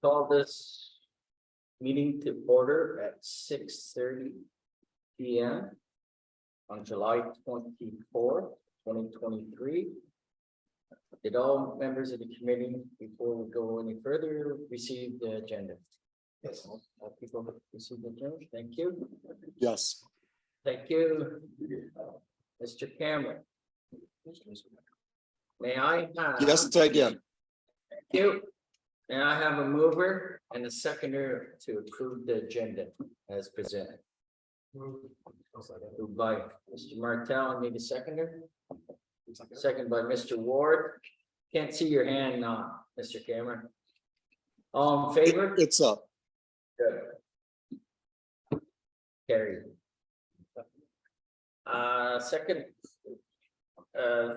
Call this meeting to order at 6:30 p.m. on July 24th, 2023. Did all members of the committee, before we go any further, receive the agenda? Yes. All people have received the agenda. Thank you. Yes. Thank you. Mr. Cameron. May I have? Yes, I did. Thank you. And I have a mover and a seconder to approve the agenda as presented. Moved by Mr. Martel, I need a seconder. Second by Mr. Ward. Can't see your hand now, Mr. Cameron. All in favor? It's up. Good. Carried. Second.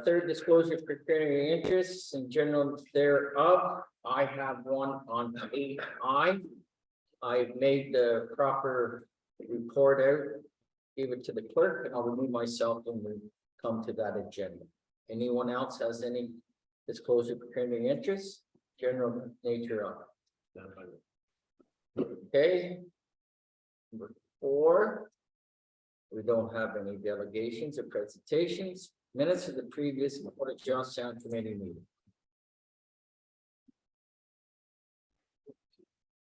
Third disclosure of pecuniary interests and general thereof. I have one on 8I. I've made the proper report out, give it to the clerk, and I'll remove myself when we come to that agenda. Anyone else has any disclosure of pecuniary interests, general nature of? Okay. Number 4. We don't have any delegations or presentations. Minutes of the previous Port of Johnstown Committee meeting.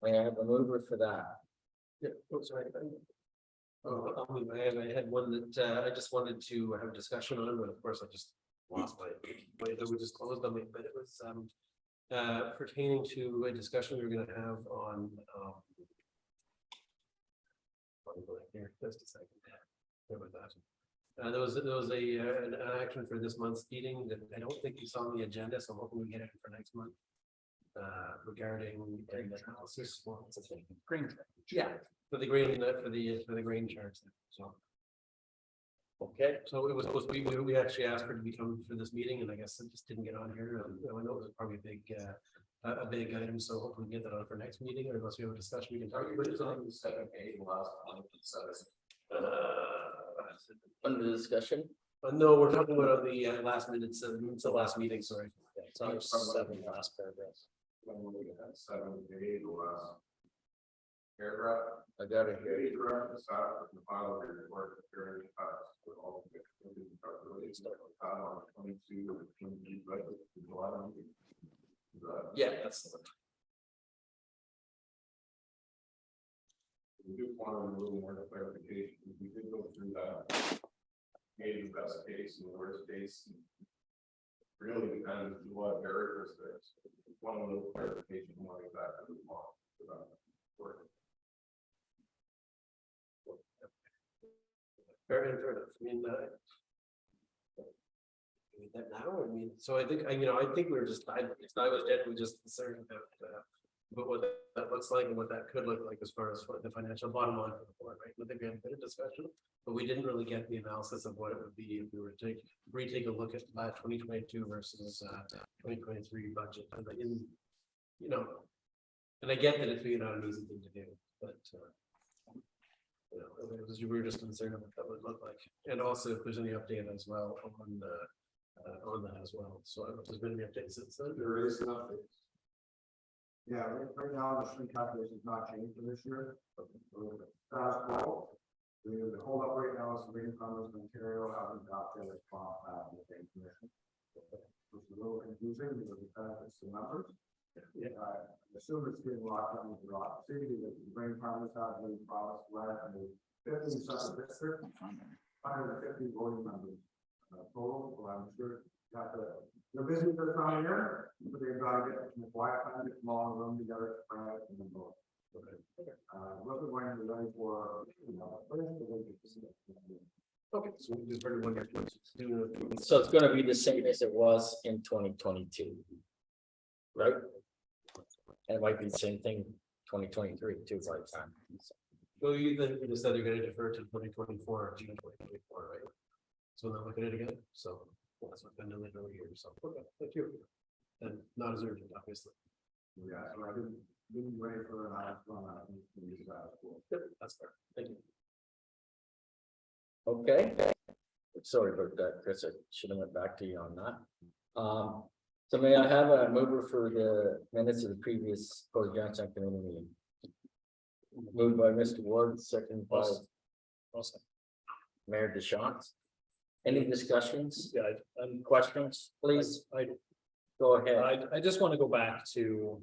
I have a mover for that. Yeah, oh, sorry. I had one that I just wanted to have a discussion on, but of course I just lost my, we just closed on it, but it was pertaining to a discussion we were gonna have on here, just a second. There was that. There was an action for this month's meeting that I don't think you saw on the agenda, so I'm hoping we get it for next month. Regarding an analysis. Green. Yeah, for the grain charts. So. Okay. So it was supposed to be, we actually asked for it to become for this meeting, and I guess it just didn't get on here. I know it was probably a big item, so hopefully we get that on for next meeting, or unless we have a discussion, we can talk about it. On the second page, last one. Under the discussion. No, we're talking about the last minutes, it's the last meeting, sorry. It's on 7 last paragraphs. Paragraph. I got it here. The start of the file of the report of period with all the on 22 or 23 budget. Yeah, that's the one. We do want a little more clarification. We did go through that. Maybe the best case and the worst case. Really depends on what variables there. One little clarification, one exactly what Fair enough. I mean, that now, I mean, so I think, I think we were just, I was definitely just concerned about what that looks like and what that could look like as far as the financial bottom line for the board, right? I think we had a bit of discussion, but we didn't really get the analysis of what it would be if we were to retake a look at 2022 versus 2023 budget. And and I get that it's not an easy thing to do, but we were just concerned about what that would look like, and also if there's any update as well on that as well. So I don't know if there's been any updates since then. There is nothing. Yeah, right now, the street calculation is not changed for this year. The hold up right now is the Green Farmers of Ontario haven't got their response back from the state commission. It's a little confusing because it's the numbers. Yeah. I assume it's getting locked down with the Rock City, that the Green Farmers have been promised less than the 50 inside the district, 150 voting members total. So I'm sure they're busy for the time of year, but they've got to get the quiet time, get them all in the room together, and then vote. Wasn't going to be ready for, Okay, so we just heard one year. So it's going to be the same as it was in 2022, right? And it might be the same thing 2023 too, by the time. So you just said they're going to defer to 2024 or June 2024, right? So they're looking at it again. So that's what's been delayed over here. So okay, thank you. And not as urgent, obviously. yeah, so I didn't wait for an last one. Yep, that's fair. Thank you. Okay. Sorry about that, Chris. I should have went back to you on that. So may I have a mover for the minutes of the previous Port Johnson committee meeting? Moved by Mr. Ward, second by Also, Mayor DeShant. Any discussions, yeah, questions, please? I Go ahead. I just want to go back to,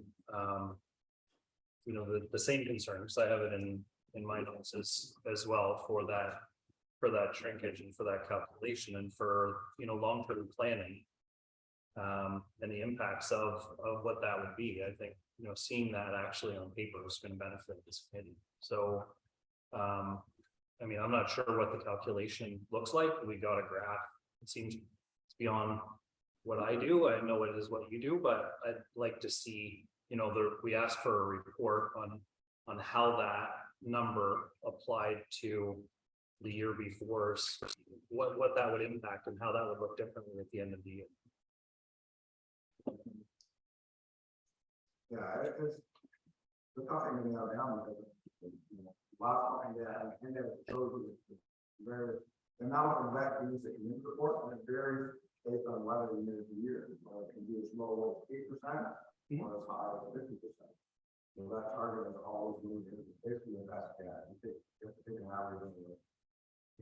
you know, the same concerns. I have it in my notes as well for that shrinkage and for that calculation and for, you know, long-term planning. And the impacts of what that would be. I think, you know, seeing that actually on paper is going to benefit this committee. So, I mean, I'm not sure what the calculation looks like. We got a graph. It seems beyond what I do. I know it is what you do, but I'd like to see, you know, we asked for a report on how that number applied to the year before, what that would impact and how that would look differently at the end of the year. Yeah, it's. The tough thing to nail down, because, you know, last time that, and that shows you where the amount of wet beans that you report, and it varies based on weather year to year. It can be as low as 8%, or as high as 50%. So that target is always moved into basically the best guess. You take an average of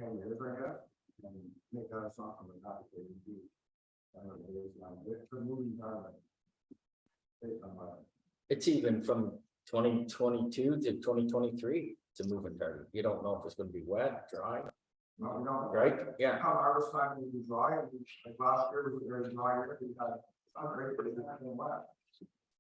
10 years, I guess, and make that assumption of not to be. It's a moving target. Based on weather. It's even from 2022 to 2023 to moving target. You don't know if it's gonna be wet, dry, No, we don't. right? Yeah. Come harvest time will be dry, and like last year was a very dry year, we had, not great, but it happened wet.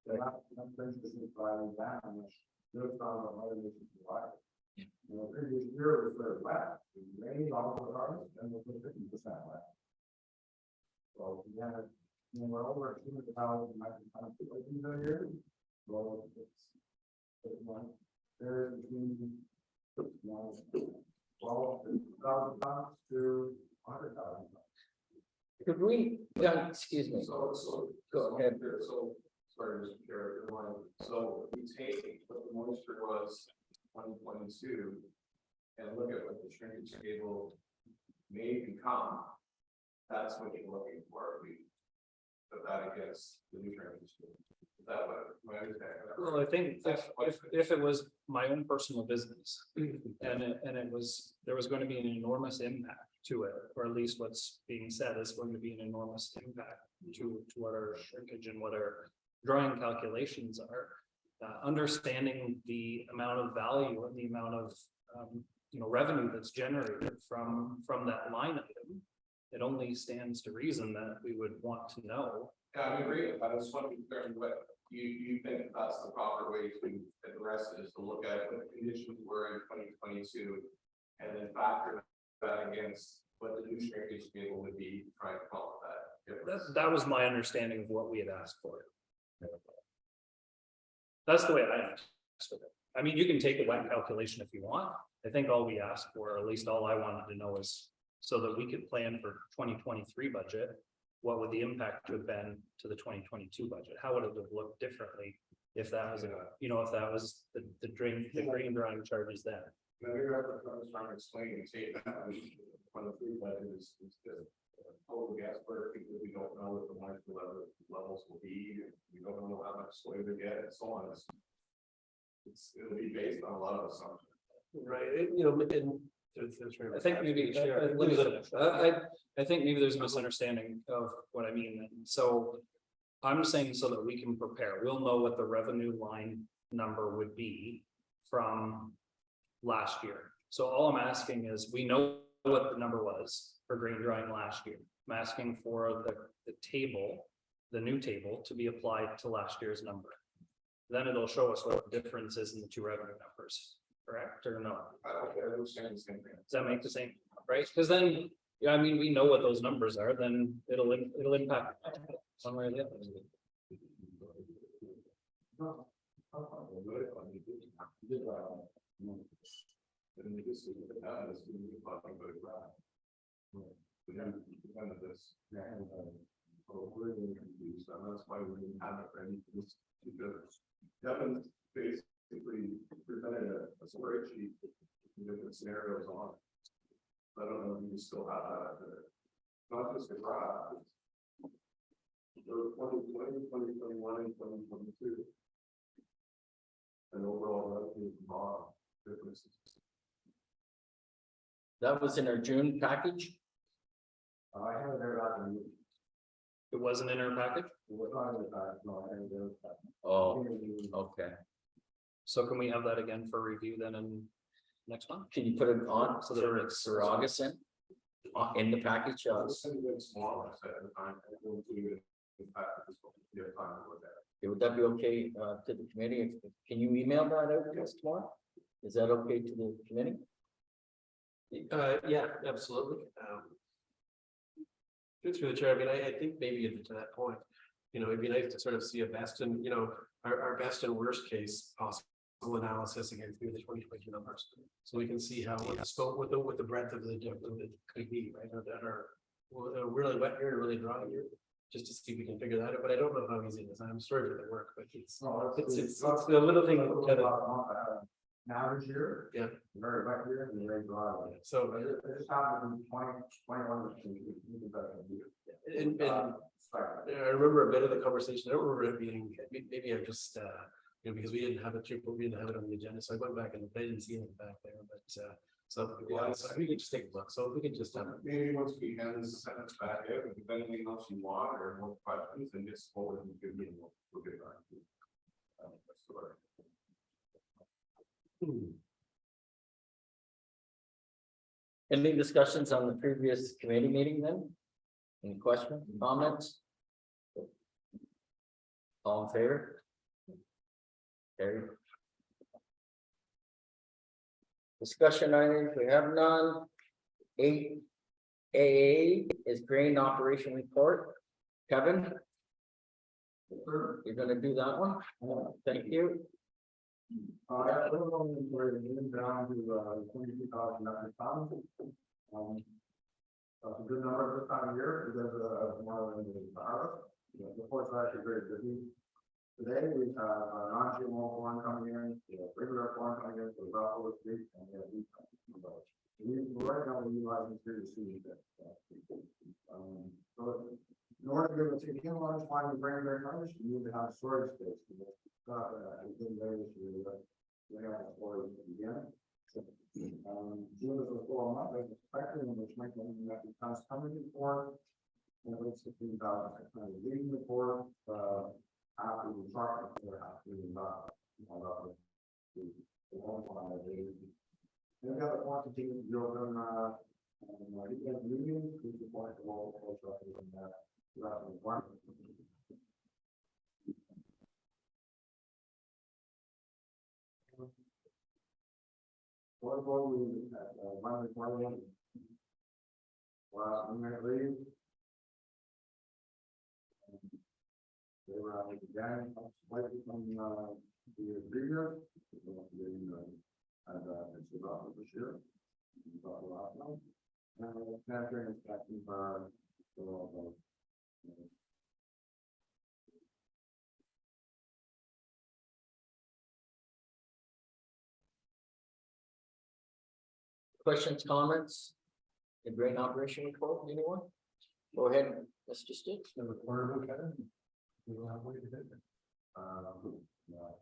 So that brings us into driving down, which goes down on other nations of life. You know, previous year was very wet, it rained all over the harvest, and it was 50% wet. So, yeah, when we're over 200,000 metric tons of soybeans a year, well, it's one, there's between 12,000 tons to 100,000 tons. Could we, yeah, excuse me, So. Go ahead. So, sorry, Mr. Chair, good morning. So we take what the moisture was 2022 and look at what the shrinkage table may become. That's what you're looking for. We put that against the new shrinkage table. Is that what my understanding? Well, I think if it was my own personal business and it was, there was going to be an enormous impact to it, or at least what's being said is going to be an enormous impact to what our shrinkage and what our drawing calculations are. Understanding the amount of value and the amount of you know, revenue that's generated from that line item, it only stands to reason that we would want to know. Yeah, I agree. I just want to be clear with you think that's the proper way to address it, is to look at what the conditions were in 2022 and then factor that against what the new shrinkage table would be, trying to call it that. That was my understanding of what we had asked for. That's the way I understood it. I mean, you can take the wet calculation if you want. I think all we asked for, or at least all I wanted to know, is so that we could plan for 2023 budget. What would the impact have been to the 2022 budget? How would it have looked differently if that was, you know, if that was the grain drying charges then? Maybe I was trying to explain and say that when the food budget is the total gas burden, because we don't know what the moisture levels will be, we don't know how much soy we get, and so on. It'll be based on a lot of assumptions. Right, you know, and. I think maybe, let me finish. I think maybe there's a misunderstanding of what I mean. Then. So I'm saying so that we can prepare, we'll know what the revenue line number would be from last year. So all I'm asking is, we know what the number was for grain drying last year. I'm asking for the table, the new table, to be applied to last year's number. Then it'll show us what the difference is in the two revenue numbers. Correct or no? I understand the same thing. Does that make the same, right? Because then, yeah, I mean, we know what those numbers are, then it'll impact one way or the other. We have this. We're really confused, and that's why we didn't have it ready for this. Devin basically presented a spreadsheet with different scenarios on it. I don't know if you still have that. Not just the graph, So 2020, 2021, and 2022. And overall revenue from differences. That was in our June package. I have it there, I can, It wasn't in our package, it was not in the back, no, I have it there. Oh, okay. so can we have that again for review then in next month? Can you put it on So that for, it's- for August in the package? It's smaller, so at the time, I will do it. In fact, this will be a time to look at it. Would that be okay, to the committee? Can you email that out to us tomorrow? Is that okay to the committee? Yeah, absolutely. Through the chair, I mean, I think maybe to that point, you know, it'd be nice to sort of see a best and, you know, our best and worst case possible analysis again through the 2020 numbers. So we can see how what the scope, what the breadth of the could be, right, or that are a really wet year and a really dry year. Just to see if we can figure that out, but I don't know how easy it is. I'm sorry for the work, but it's the little thing. Now this year. Yeah. Very wet year and very dry. So, It just happened in 2021. and I remember a bit of the conversation. I don't remember it being, maybe I just, you know, because we didn't have it on the agenda, so I went back and I didn't see anything back there, but, so, yeah, so we could just take a look. So if we could just, Maybe once we have this sentence back out, if there's anything else you want or more questions, then just forward and give me, and we'll get back to you. That's the way. Any discussions on the previous committee meeting then? Any questions, comments? All in favor? Carried. Discussion items, we have none. 8A is grain operation report. Kevin? You're gonna do that one? Thank you. I don't know, we're getting down to 22,000 metric tons. That's a good number this time of year because of more than the harvest. The port's actually very busy. Today we have non-GMO corn coming in, regular corn coming in for about over week, and we have wheat coming in. We're right now utilizing three seeds. So in order to be able to take in large quantity of grain very much, you need to have storage space. Not a good way to have a storage again. June is a full month, as expected, in which might be metric tons coming in for. And it's 15,600 leaving the port, after the truck, after the long line of days. Then we got the quantity of the open, unions, we support the local post office and that. What will we at one requirement? Well, I'm gonna leave. They were out again, slightly from the previous. And it's about this year. About the last one. Capturing is captain for. Questions, comments? The grain operation report, anyone? Go ahead, Mr. Stitch. The recorder, okay? We don't have way to do it. No.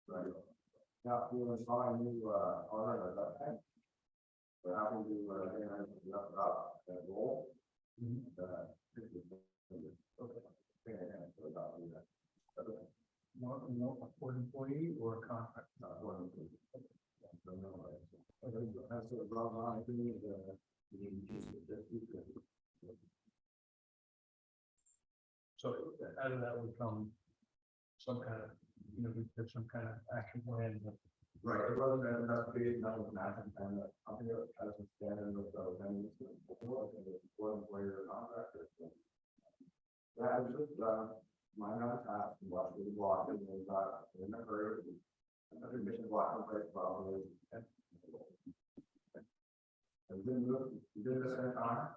Right. Now, we were installing new order at that time. We're having to get up that roll. No, a port employee or a contract? Port employee. That's what brought on, I think, so out of that would come some kind of, you know, there's some kind of action plan. Right, it wasn't an investigation, that was an action plan, that company has a standard with those, and it's before, employer contractor. Yeah, it was just, my non-task, what we blocked, and we got, in a hurry. Another mission block, place probably. And then we did this in time.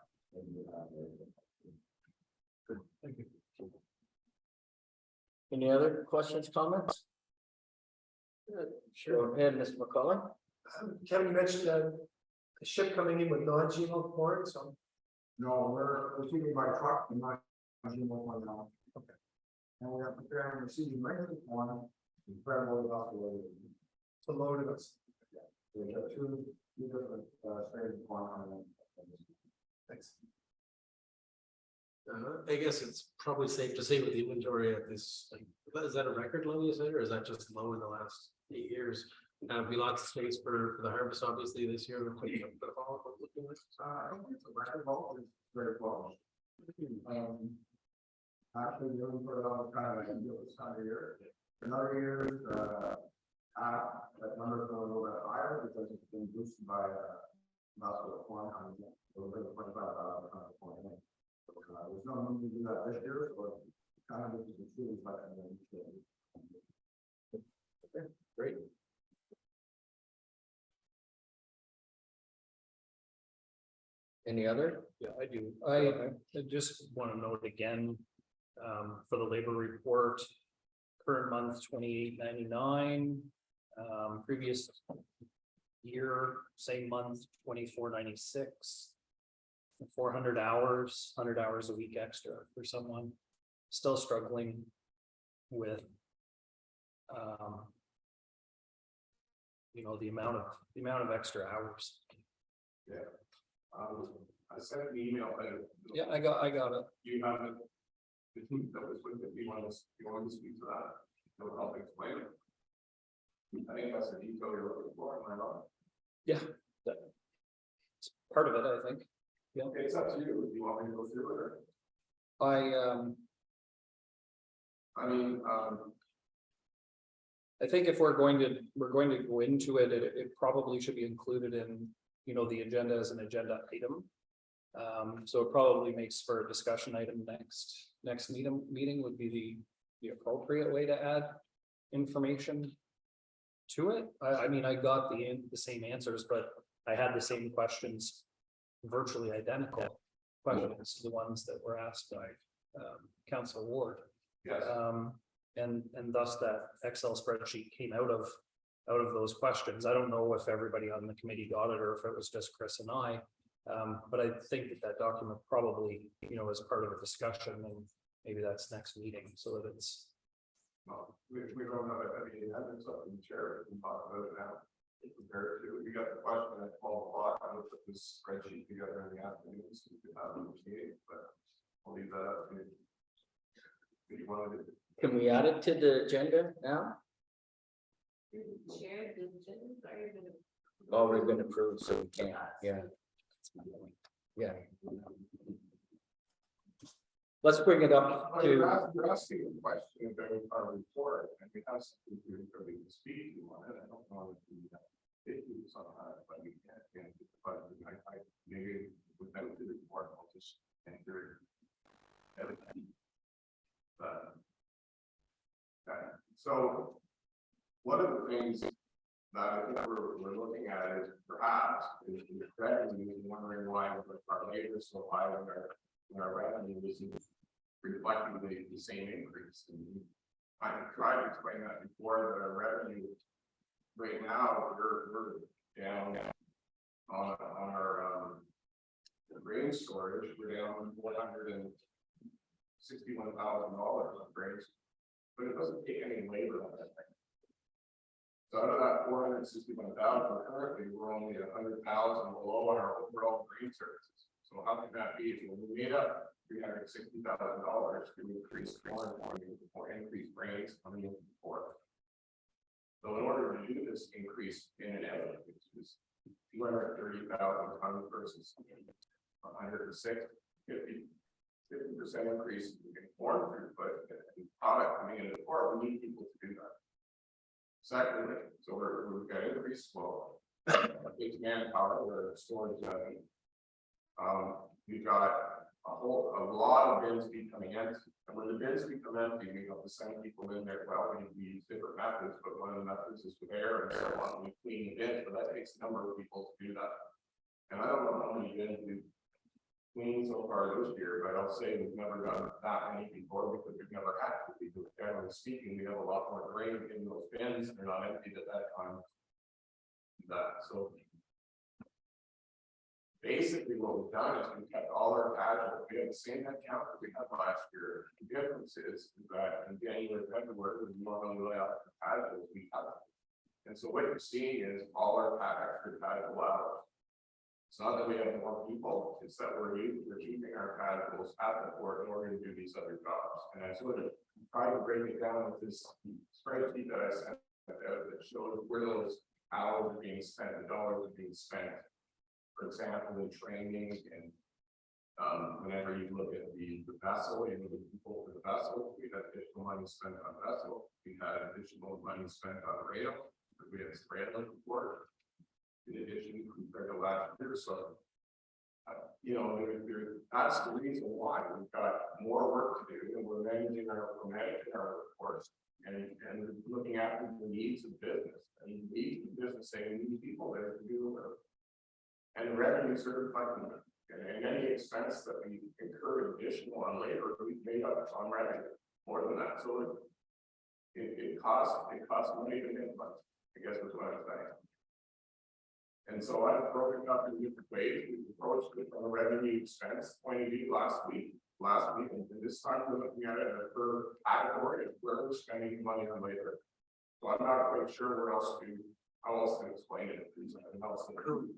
Thank you. Any other questions, comments? Go ahead, Mr. McCullough. Kevin, you mentioned a ship coming in with non-GMO corn, so No, we're receiving by truck and not GMO corn now. Okay. And we are preparing receiving regular corn, incredible about the way. to load us. We have two different strains of corn on them. Thanks. I guess it's probably safe to say with the inventory at this, like, is that a record low, you said, or is that just low in the last 8 years? Be lots of space for the harvest, obviously, this year. We're putting up the fall, we're looking like. I don't think it's a record vote, it's very close. Actually, you only put it on kind of like a this time of year. Another year, that number is going a little bit higher because it's been boosted by, lots of corn, a little bit of 25,000 tons of corn. There's no need to do that this year, so it's kind of just a true reflection of the. Great. Any other? Yeah, I do. I just want to note again, for the labor report, current month 28.99, previous year, same month, 24.96. 400 hours, 100 hours a week extra for someone still struggling with, the amount of extra hours. I sent an email. Yeah, I got it. You have it. The team that was with it, you want to speak to that, it'll help explain it. I think that's the detail you're looking for, am I wrong? Yeah. It's part of it, I think. Yeah. Okay, it's up to you, if you want me to go through it, or, I think if we're going to go into it, it probably should be included in, the agenda as an agenda item. So it probably makes for a discussion item next meeting would be the appropriate way to add information to it. I mean, I got the same answers, but I had the same questions, virtually identical questions to the ones that were asked by Councilor Ward. yes, And thus that Excel spreadsheet came out of those questions. I don't know if everybody on the committee got it or if it was just Chris and I. But I think that document probably, is part of a discussion, and maybe that's next meeting so that it's. well, we don't know, I mean, it hasn't something to share, we can talk about it now. Compared to, we got the question at 12 o'clock, I looked at this spreadsheet together in the afternoon, so we could have a meeting, but I'll leave that up to you. If you wanted to. Can we add it to the agenda now? Share the agenda, are you gonna? Already been approved, so we can't, yeah. Yeah. Let's bring it up Oh, to, you're asking a question about our report, and we have something to really speak to on it, I don't know if we did do some of that, but we can't, but I maybe without the report, I'll just enter everything. But. Okay, so. One of the things that I think we're looking at is perhaps is revenue, wondering why our labor is so high when our revenue isn't reflecting the same increase. And I tried to explain that before, that our revenue right now, we're down on our grain storage, we're down $161,000 on grains, but it doesn't take any labor on that thing. So out of that 461,000, currently we're only 100,000 below our overall grain services. So how can that be? If we made up $360,000 to increase corn or increase grains coming in before. So in order to do this increase in an area, which is 230,000 tons versus 106, 50% increase in corn throughput and product coming into the port, we need people to do that. Secondly, so we've got increased flow, big manpower, we're storage. We've got a lot of bins becoming empty, and when the bins become empty, we have to send people in there. Well, we use different methods, but one of the methods is with air and so on. We clean the bins, but that takes a number of people to do that. And I don't know how many bins we clean so far this year, but I'll say we've never done that many before because we've never had to. Because generally speaking, we have a lot more grain in those bins, they're not emptied at that time. That, so. Basically, what we've done is we've kept all our pads, we have the same head count that we had last year. The difference is that in January, February, we normally lay out the pads as we have. And so what you're seeing is all our extra pads allowed. It's not that we have more people, it's that we're keeping our paddles at the port in order to do these other jobs. And I sort of try to break it down with this spreadsheet that I sent out that shows where those hours are being spent, the dollars are being spent. For example, in training and whenever you look at the vessel, you know, the people for the vessel, we had additional money spent on vessel, we had additional money spent on rail, because we had spread like before. In addition, compared to last year, so you know, that's the reason why we've got more work to do, and we're managing our workforce and looking after the needs of business. I mean, the needs of business saying we need people there to do the work. And the revenues are reflecting that. And any expense that we incur additional on labor, we've made up on revenue more than that. So it costs money to make money, I guess is what I'm saying. And so I've broken it up in different ways. We've approached it from a revenue expense point of view last week, and this time we're looking at it per category of where we're spending money on labor. So I'm not quite sure how else to explain it. If there's anything else to do.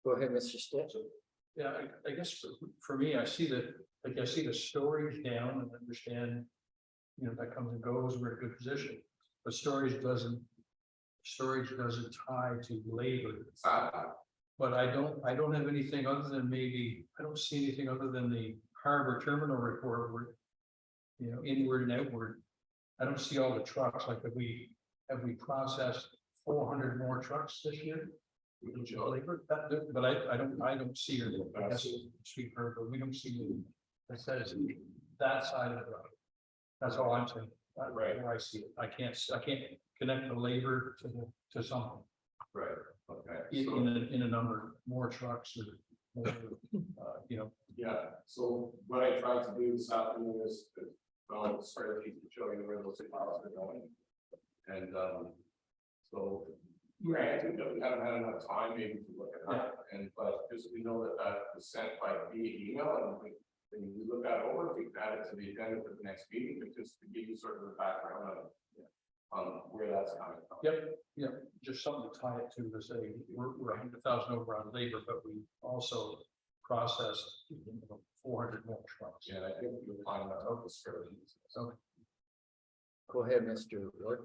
Go ahead, Mr. Stitch. Yeah, I guess for me, I see the storage down and understand, you know, that comes and goes, we're in a good position. But storage doesn't tie to labor. But I don't have anything other than I don't see anything other than the harbor terminal report where, you know, inward and outward. I don't see all the trucks, like have we processed 400 more trucks this year? Labor, but I don't see it. I guess speak for, but we don't see it. That is that side of the road. That's all I'm saying. Right. Where I see it. I can't connect the labor to something. Right. Okay. In a number, more trucks or more, you know. Yeah, so what I tried to do this afternoon is spreadsheet to show you where those files are going. And so granted that we haven't had enough time maybe to look at that, but just we know that was sent by via email, and when you look that over, we can add it to the agenda for the next meeting, but just to give you sort of the background on where that's coming from. Yep, just something to tie it to say we're 100,000 over on labor, but we also processed 400 more trucks. Yeah, I think you'll find that out the spreadsheets. Okay. Go ahead, Mr. Wood.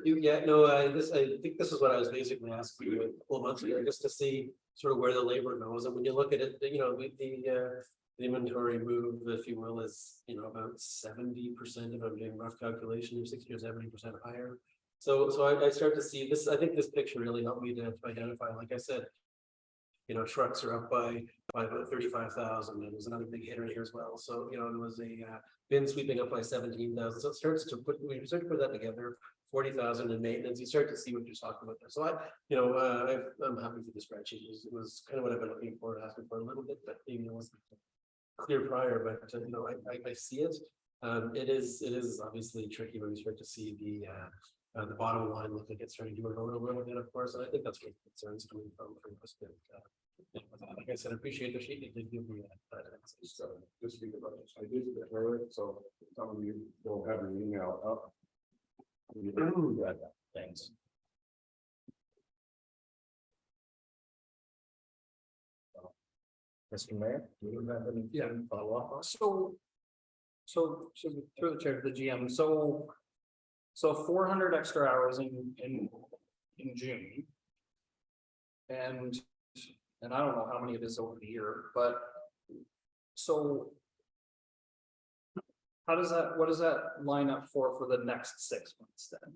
Yeah, no, I think this is what I was basically asking you a couple of months ago, just to see sort of where the labor goes. And when you look at it, you know, the inventory move, if you will, is, you know, about 70%, if I'm doing rough calculation, 60 or 70% higher. So I start to see this. I think this picture really helped me to identify, like I said, you know, trucks are up by about 35,000. There was another big hitter here as well. So, you know, there was a bin sweeping up by 17,000. So it starts to put, we start to put that together, 40,000 in maintenance. You start to see what you're talking about there. So I'm happy for the spreadsheet. It was kind of what I've been looking for, asking for a little bit, but maybe it wasn't clear prior. But you know, I see it. It is obviously tricky when we start to see the bottom line look like it's starting to erode a little bit, of course. And I think that's where the concerns coming from us. Like I said, I appreciate the sheet. It did give me that. So just speak about this. I did it earlier, so some of you will have an email up. Thanks. Mr. Mayor, do you have any follow up on? So through the chair to the GM, so 400 extra hours in June. And I don't know how many it is over the year, but so what does that line up for the next 6 months then?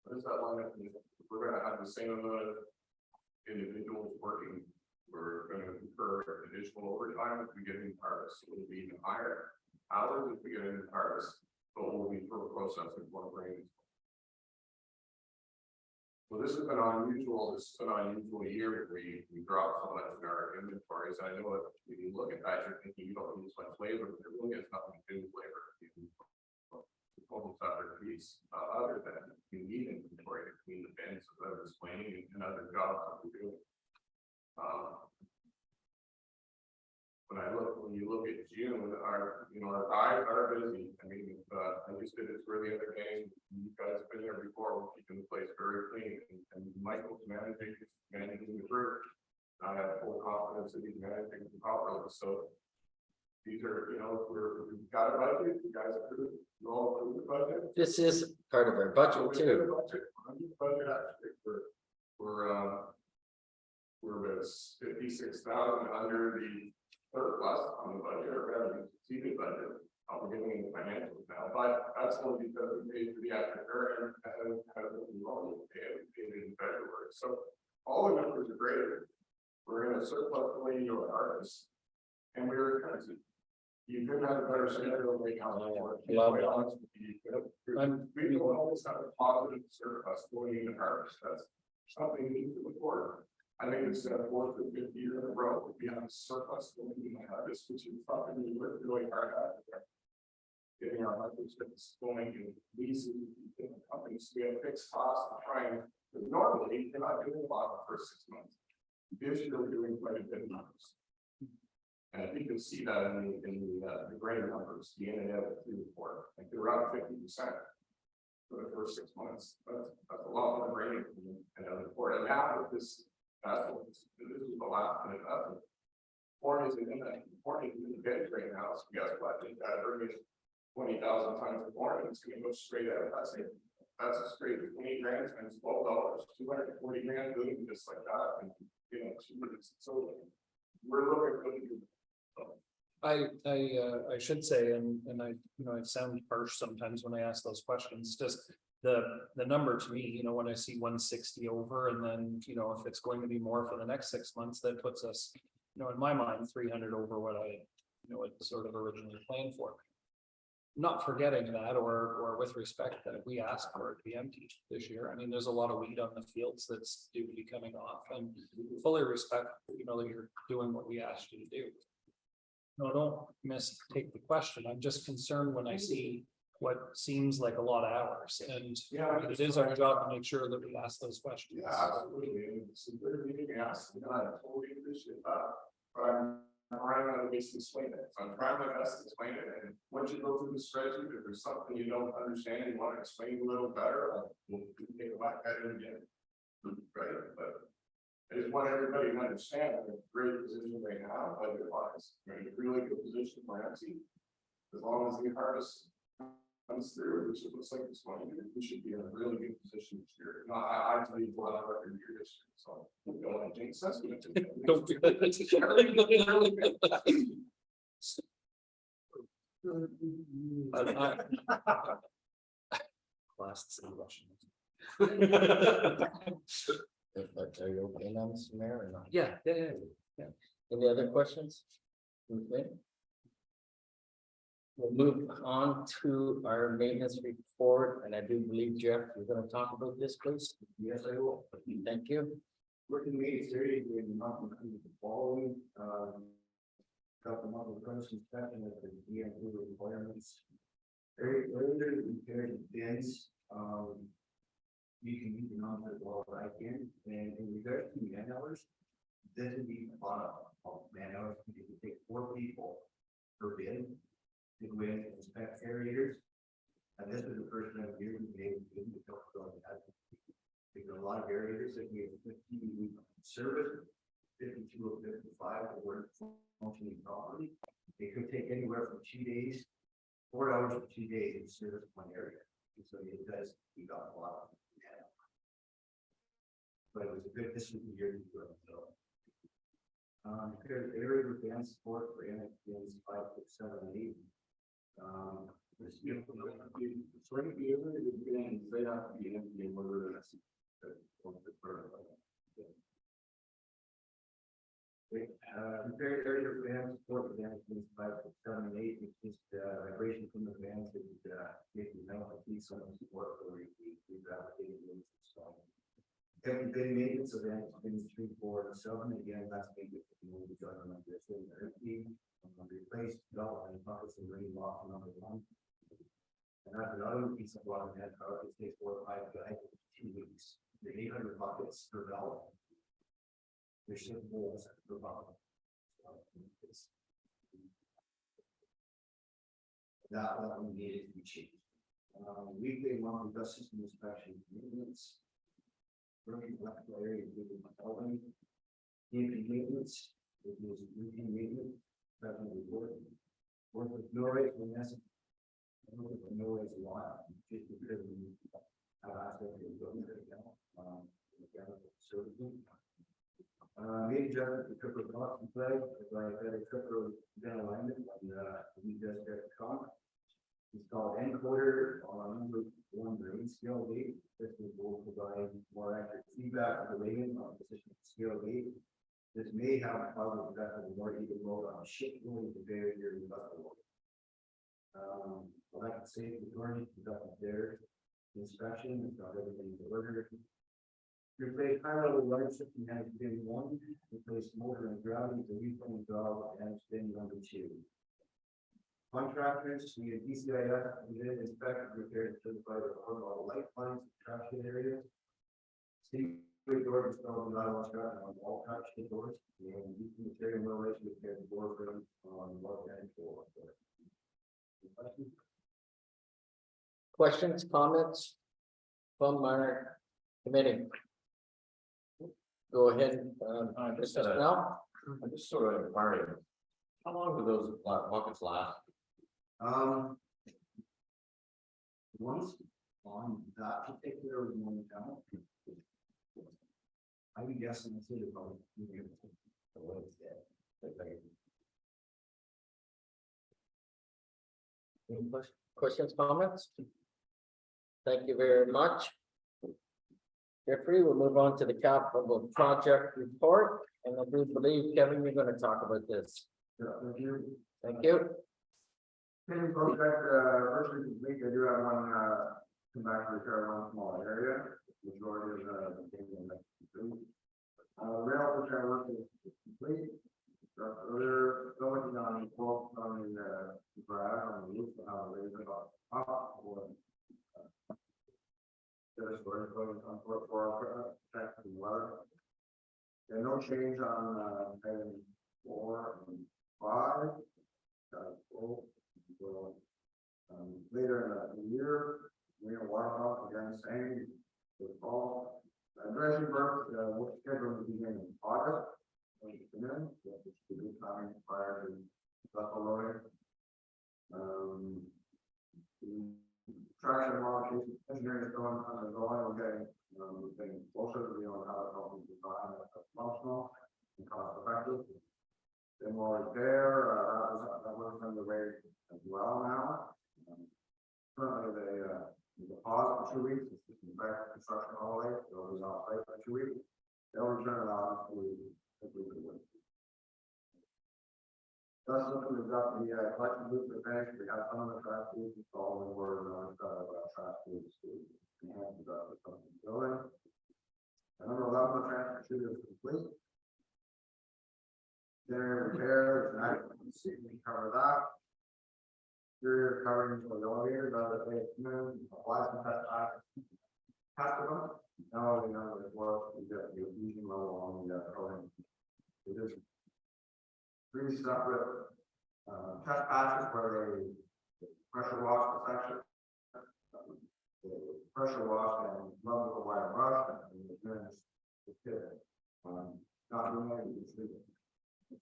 What does that line up? We're gonna have the same amount of individuals working. We're gonna incur additional overtime if we get in harvest. It will be even higher hours if we get in harvest, but we'll be processing more grain. Well, this has been unusual, year where we dropped so much in our inventories. I know that when you look at that, you're thinking you don't use much labor, but it really has nothing to do with labor. The total other piece, other than you need inventory between the bins of other explaining and other jobs that we do. When you look at June, our guys are busy. I mean, I just did it for the other day. You guys have been there before. We're keeping the place very clean, and Michael's managing the group. I have full confidence that he's managing it properly. So these are, we've got a budget. You guys approve. You all approve the budget. This is part of our budget too. Budget actually, we're about 56,000 under the surplus on the budget, or revenue exceeded budget. We're giving the financials now, but that's only because we paid for the aftercare and we normally paid in February. So all the numbers are great. We're in a surplus when you are artists, and we're expensive. You could have a better scenario right now. We don't always have a positive surplus going into harvest. That's something we need to look for. I think it's 4th or 5th year in a row we have a surplus going into harvest, which is something we work really hard at. Getting our harvests going and leases companies, we have fixed costs to try and normally you're not doing a lot the first 6 months. This year we're doing quite a bit of numbers. And I think you'll see that in the grain numbers, the in and out of the report, like they're around 50% for the first 6 months. That's a lot of grain and the report. And now with this, this is the last minute of it. Corn is in the bed right now. So guess what? They got to bring in 20,000 tons of corn, and it's going to go straight out. That's it. That's a straight 20 grand times $12, 240 grand doing just like that. And so we're looking at I should say, and I, I sound harsh sometimes when I ask those questions, just the number to me, when I see 160 over, and then, if it's going to be more for the next 6 months, that puts us, in my mind, 300 over what I, what sort of originally planned for. Not forgetting that, or with respect that we asked for it to be empty this year. I mean, there's a lot of weed on the fields that's due to be coming off, and fully respect, that you're doing what we asked you to do. No, don't mistake the question. I'm just concerned when I see what seems like a lot of hours, and it is our job to make sure that we ask those questions. Yeah, absolutely. And it's a good meeting. Yes, I totally appreciate that. But I'm trying my best to explain it. So I'm trying my best to explain it. And once you go through the spreadsheet, if there's something you don't understand and you want to explain a little better, we'll take a whack at it again. Right. But I just want everybody to understand we're in a great position right now, budget wise. We're in a really good position for MC. As long as the harvest comes through, which it looks like it's going to, we should be in a really good position this year. No, I tell you what, I record year this year, so don't want to jinx us. Don't do that. Last Russian. Are you okay now, Mr. Mayor, or not? Yeah. Any other questions? Okay. We'll move on to our maintenance report, and I do believe, Jeff, you're gonna talk about this, please. Yes, I will. Thank you. Working meeting series in the following, couple months of first inspection of the DMV requirements. Earlier compared to bins, you can use the number as well as I can, and in regards to man hours, this would be a lot of man hours, because it take 4 people per bin to go in and inspect aerators. And this is the first time of year we've been able to do that. Because a lot of aerators that we have 15 service, 52 or 55 that weren't functioning properly. It could take anywhere from 2 days, 4 hours to 2 days to service one area. And so it does, we got a lot of that. But it was a good, this was the year to do it. So compared to area advanced support for NXPs 5, 6, 7, and 8. There's right here, they have to be empty in order to compared area of van support with NXPs 5, 6, 7, and 8, it's just vibration from the vans that making metal piece on support for the replicated rooms and stuff. Heavy bin maintenance event, bins 3, 4, and 7, again, that's maintenance. If you want to be done on this thing, replace belt and buckets and ring lock number 1. And that's another piece of water manpower, it takes 4 or 5 guys, 2 weeks, the 800 buckets per belt. There's some holes per bucket. That one needed to be changed. Weekly monthly dust system inspection maintenance. Working electrical area, including building. EMP maintenance, it was routine maintenance, definitely important. Work with no rate when necessary. No rate's a lot, just because we have aspect of the building right now. Mechanical servicing. Major adjustment to tripper cost and play, as I had a tripper down alignment, and we just got the comp. Installed encoder on number 1 marine scale gate. This will provide more accurate feedback on the rating on position scale gate. This may have a positive effect on the more even load on ship loading compared to your industrial load. Well, I can say the majority conducted their inspection and got everything delivered. Replace high level light system has been 1, replace motor and gravity, the reclaim valve and spin number 2. Contractors, we had DCIS, we did inspect and repair and certify the horizontal light lines, traction area. Steve doors installed the nylon strap on all traction doors, and using material no ratio repair the door frame on one and 4. Questions, comments from our committee? Go ahead, Mr. Snell. I'm just sort of inquiring, how long do those buckets last? Once on that particular one down. I would guess in the city about 2 years. Any questions, comments? Thank you very much. Jeffrey, we'll move on to the capital project report, and I do believe, Kevin, you're gonna talk about this. Thank you. Thank you. Paving project, virtually complete, I do have one, come back to repair one small area, majority of the paving that complete. Rail repair work is complete. They're still working on both on the garage on the roof, how they raise it up or. There's storage going on for protect the weather. There's no change on item 4 and 5. So, later in the year, we have water off again, same with fall. Dredging work, we're scheduled to begin in August. Which is a good time prior to vessel loading. Traction modification engineering is going ongoing. We're getting closer to the how to help them design that's functional and cost effective. Then we'll repair, that works underway as well now. Currently the pause for 2 weeks, it's just back to construction all the way, so it was off site for 2 weeks. They'll return it on to the Thus, looking to drop the collection booth for banks, we have some of the trash booths installed and we're on trash booths to enhance the building. Number 11, the transfer chute is complete. Generator repair, we cover that. Exterior covering for the elevator, applies some test them. Now we know that it works, we get the fusion level on the program. It is 3 separate test patches where they pressure wash the section. Pressure wash and rub with a wire brush and then the pit. Not doing that, you can see it.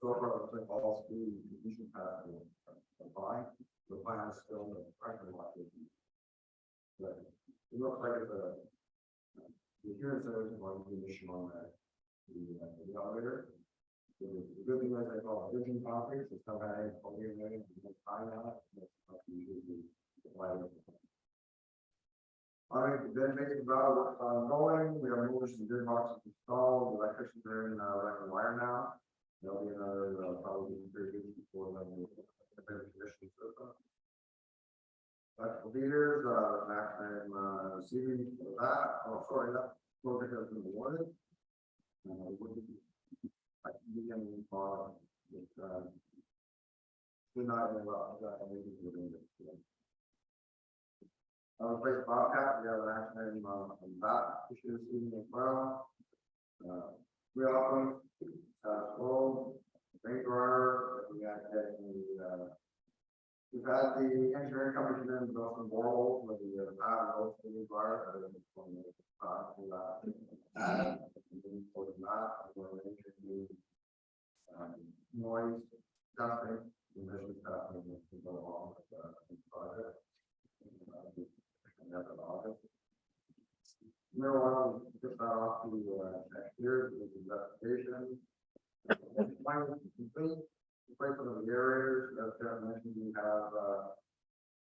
So far, it's like all speed completion path will apply. The plan is still the pressure wash. But it looks like it's the appearance of it is one condition on the elevator. The good thing is I call it vision conference, it's not having a whole year later, you can find out. All right, then makes about what's ongoing, we have movers and good boxes installed, the electricians are in running wire now. There'll be another probably 3 weeks before then we'll prepare the conditioning system. Electrical meters, maximum receiving for that, oh sorry, that project has been awarded. We wouldn't, like, begin, with, we're not in well, that, I think we're doing it. Place Bobcat, we have an action item on that issue this evening as well. We also, well, rain dryer, we got that, we've had the engineering company come in and build some boreholes with the pad and the new dryer. Noise, dusting, emission stuff, and we go along with the project. And that's in August. Marijuana, just that off to next year with the investigation. Finally, complete replacement of the aerators, as Jeff mentioned, we have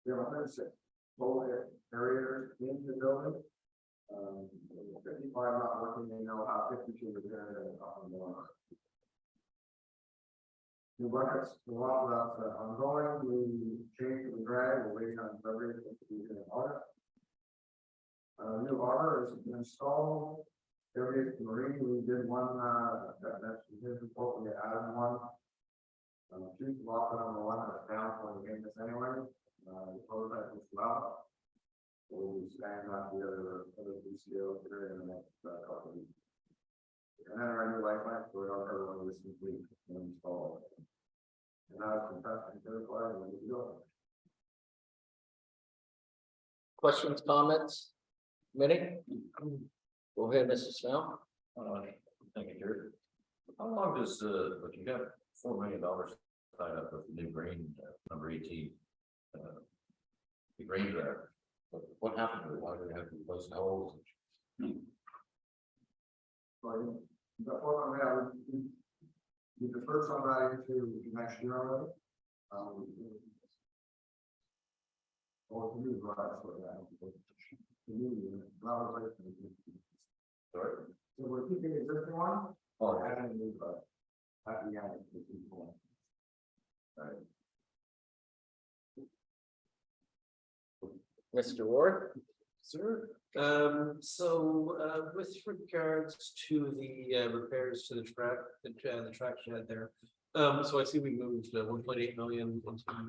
106 full aerators in the building. 55 not working, they know how 52 repaired and up and going. New buckets, a lot of that's ongoing, we changed the drag, we're waiting on delivery to be in August. New harbor is installed. Areas Marine, we did one, that's his report, we added one. Choose block number one, that's down for the game this anyway. The prototype was well. We'll be staying on the other DCO here in the next couple of weeks. And then our new lifeline, so we are one of this complete and installed. And now it's compressed and certified, and we go. Questions, comments? Minnie? Go ahead, Mrs. Snell. Thank you, Jared. How long does, but you got $4 million tied up with the new grain, number 18. The grain dryer. What happened to it? Why did it have to replace the holes? So, before we have, we defer some of that into next year already. Or to do garage for that. The new unit, not replacing the new unit. Sorry. So we're keeping the existing one, Oh, or adding a new garage. At the end, the people. right. Mr. Ward? Sir, with regards to the repairs to the track, the track shed there. So I see we moved 1.8 million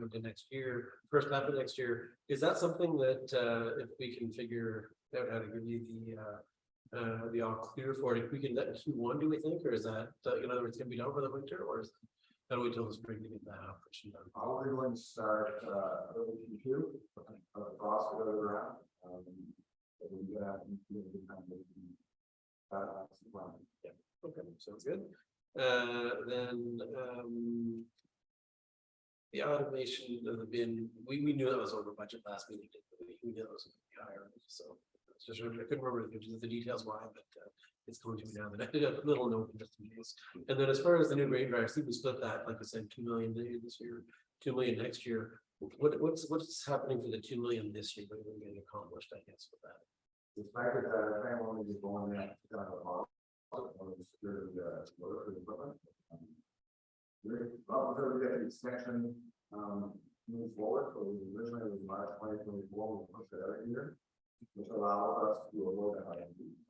into next year, first half of next year. Is that something that if we can figure out how to give you the all clear for it, if we can let Q1, do we think, or is that in other words gonna be done for the winter, or is how do we tell the spring to get that operation done? Probably going to start early Q2, across the other ground. Okay, sounds good. The automation of the bin, we knew that was over budget last meeting, we knew that was higher, so. It's just, I couldn't remember the details why, but it's going to be now, but I did a little note just in case. And then as far as the new grain dryer, I think we split that, like I said, 2 million this year, 2 million next year. What's happening for the 2 million this year, what are we getting accomplished, I guess, with that? The fact that I think when we go in there, one of the security motor for the equipment. We get the extension move forward, so originally it was March 2024, we pushed it every year, which allows us to avoid that. I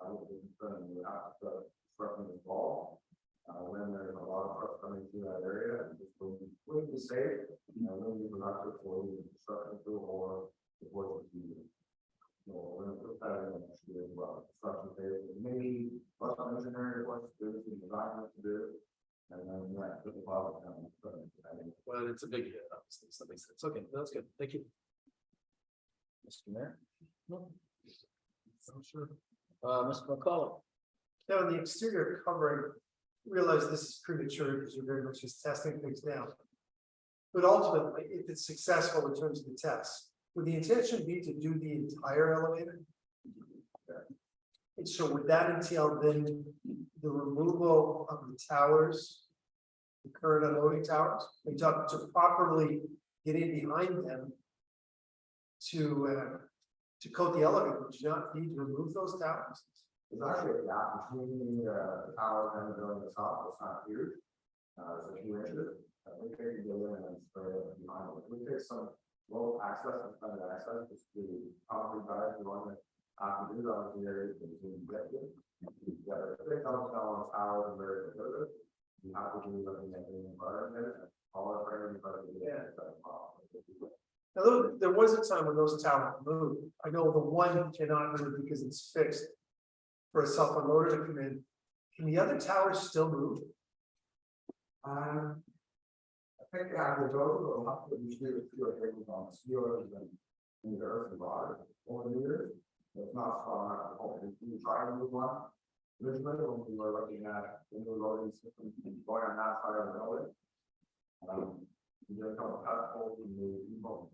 don't think we have to start in the fall. When there's a lot of trucks coming through that area, and just going to be safe, really be productive for the construction crew or the board of the season. We're going to put that in next year as well. Construction phase, maybe less engineering work to do, some design work to do, and then put the bottom down. Well, it's a big hit, obviously, so that makes sense. Okay, that's good, thank you. Mr. Mayor? No. I'm sure. Mr. McCullough? Now, the exterior covering, realize this is premature because you're very much just testing things now. But ultimately, if it's successful in terms of the tests, would the intention be to do the entire elevator? And so would that entail then the removal of the towers, the current unloading towers, and to properly get in behind them to coat the elevator? Would you not need to remove those towers? There's actually a gap between the tower and the building itself, it's not huge. It's a few inches. We take the building and spray it behind it. We take some low access and standard access, just to properly guide the one that After this, obviously, there is between executive. You've got a big house on power and very good. You have to do something that the environment, all of our environment. Yeah. Now, there was a time when those towers moved. I know the one cannot move because it's fixed. For a cell phone motor to come in. Can the other towers still move? I think they have to go, they'll have to do it on steel and in the earth and water over the years. It's not strong enough. You try to move one. Originally, when we were looking at the new loading system going on that side of the building. We just got a pass hold in the e-boat.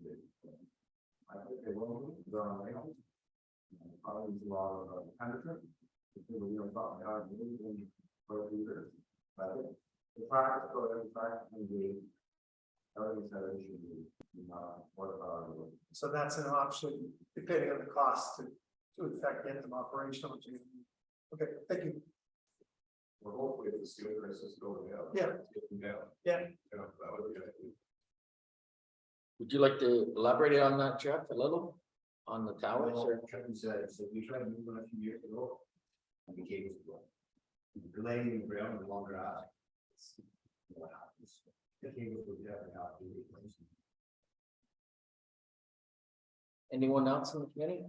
I think they will move, they're on rails. Probably a lot of temperature. People, you know, talking about moving for a few years. But I think the practice, so every practice can be. Everything said it should be, what about? So that's an option, depending on the cost to affect get them operational. Okay, thank you. Well, hopefully if the steel prices go down. Yeah. Get them down. Yeah. You know, that would be ideal. Would you like to elaborate on that, Jeff, a little? On the towers or? Kevin said, so we tried to move one a few years ago. And the cables go. Laying the ground with longer out. What happens? The cables will definitely have to be replaced. Anyone else in the committee?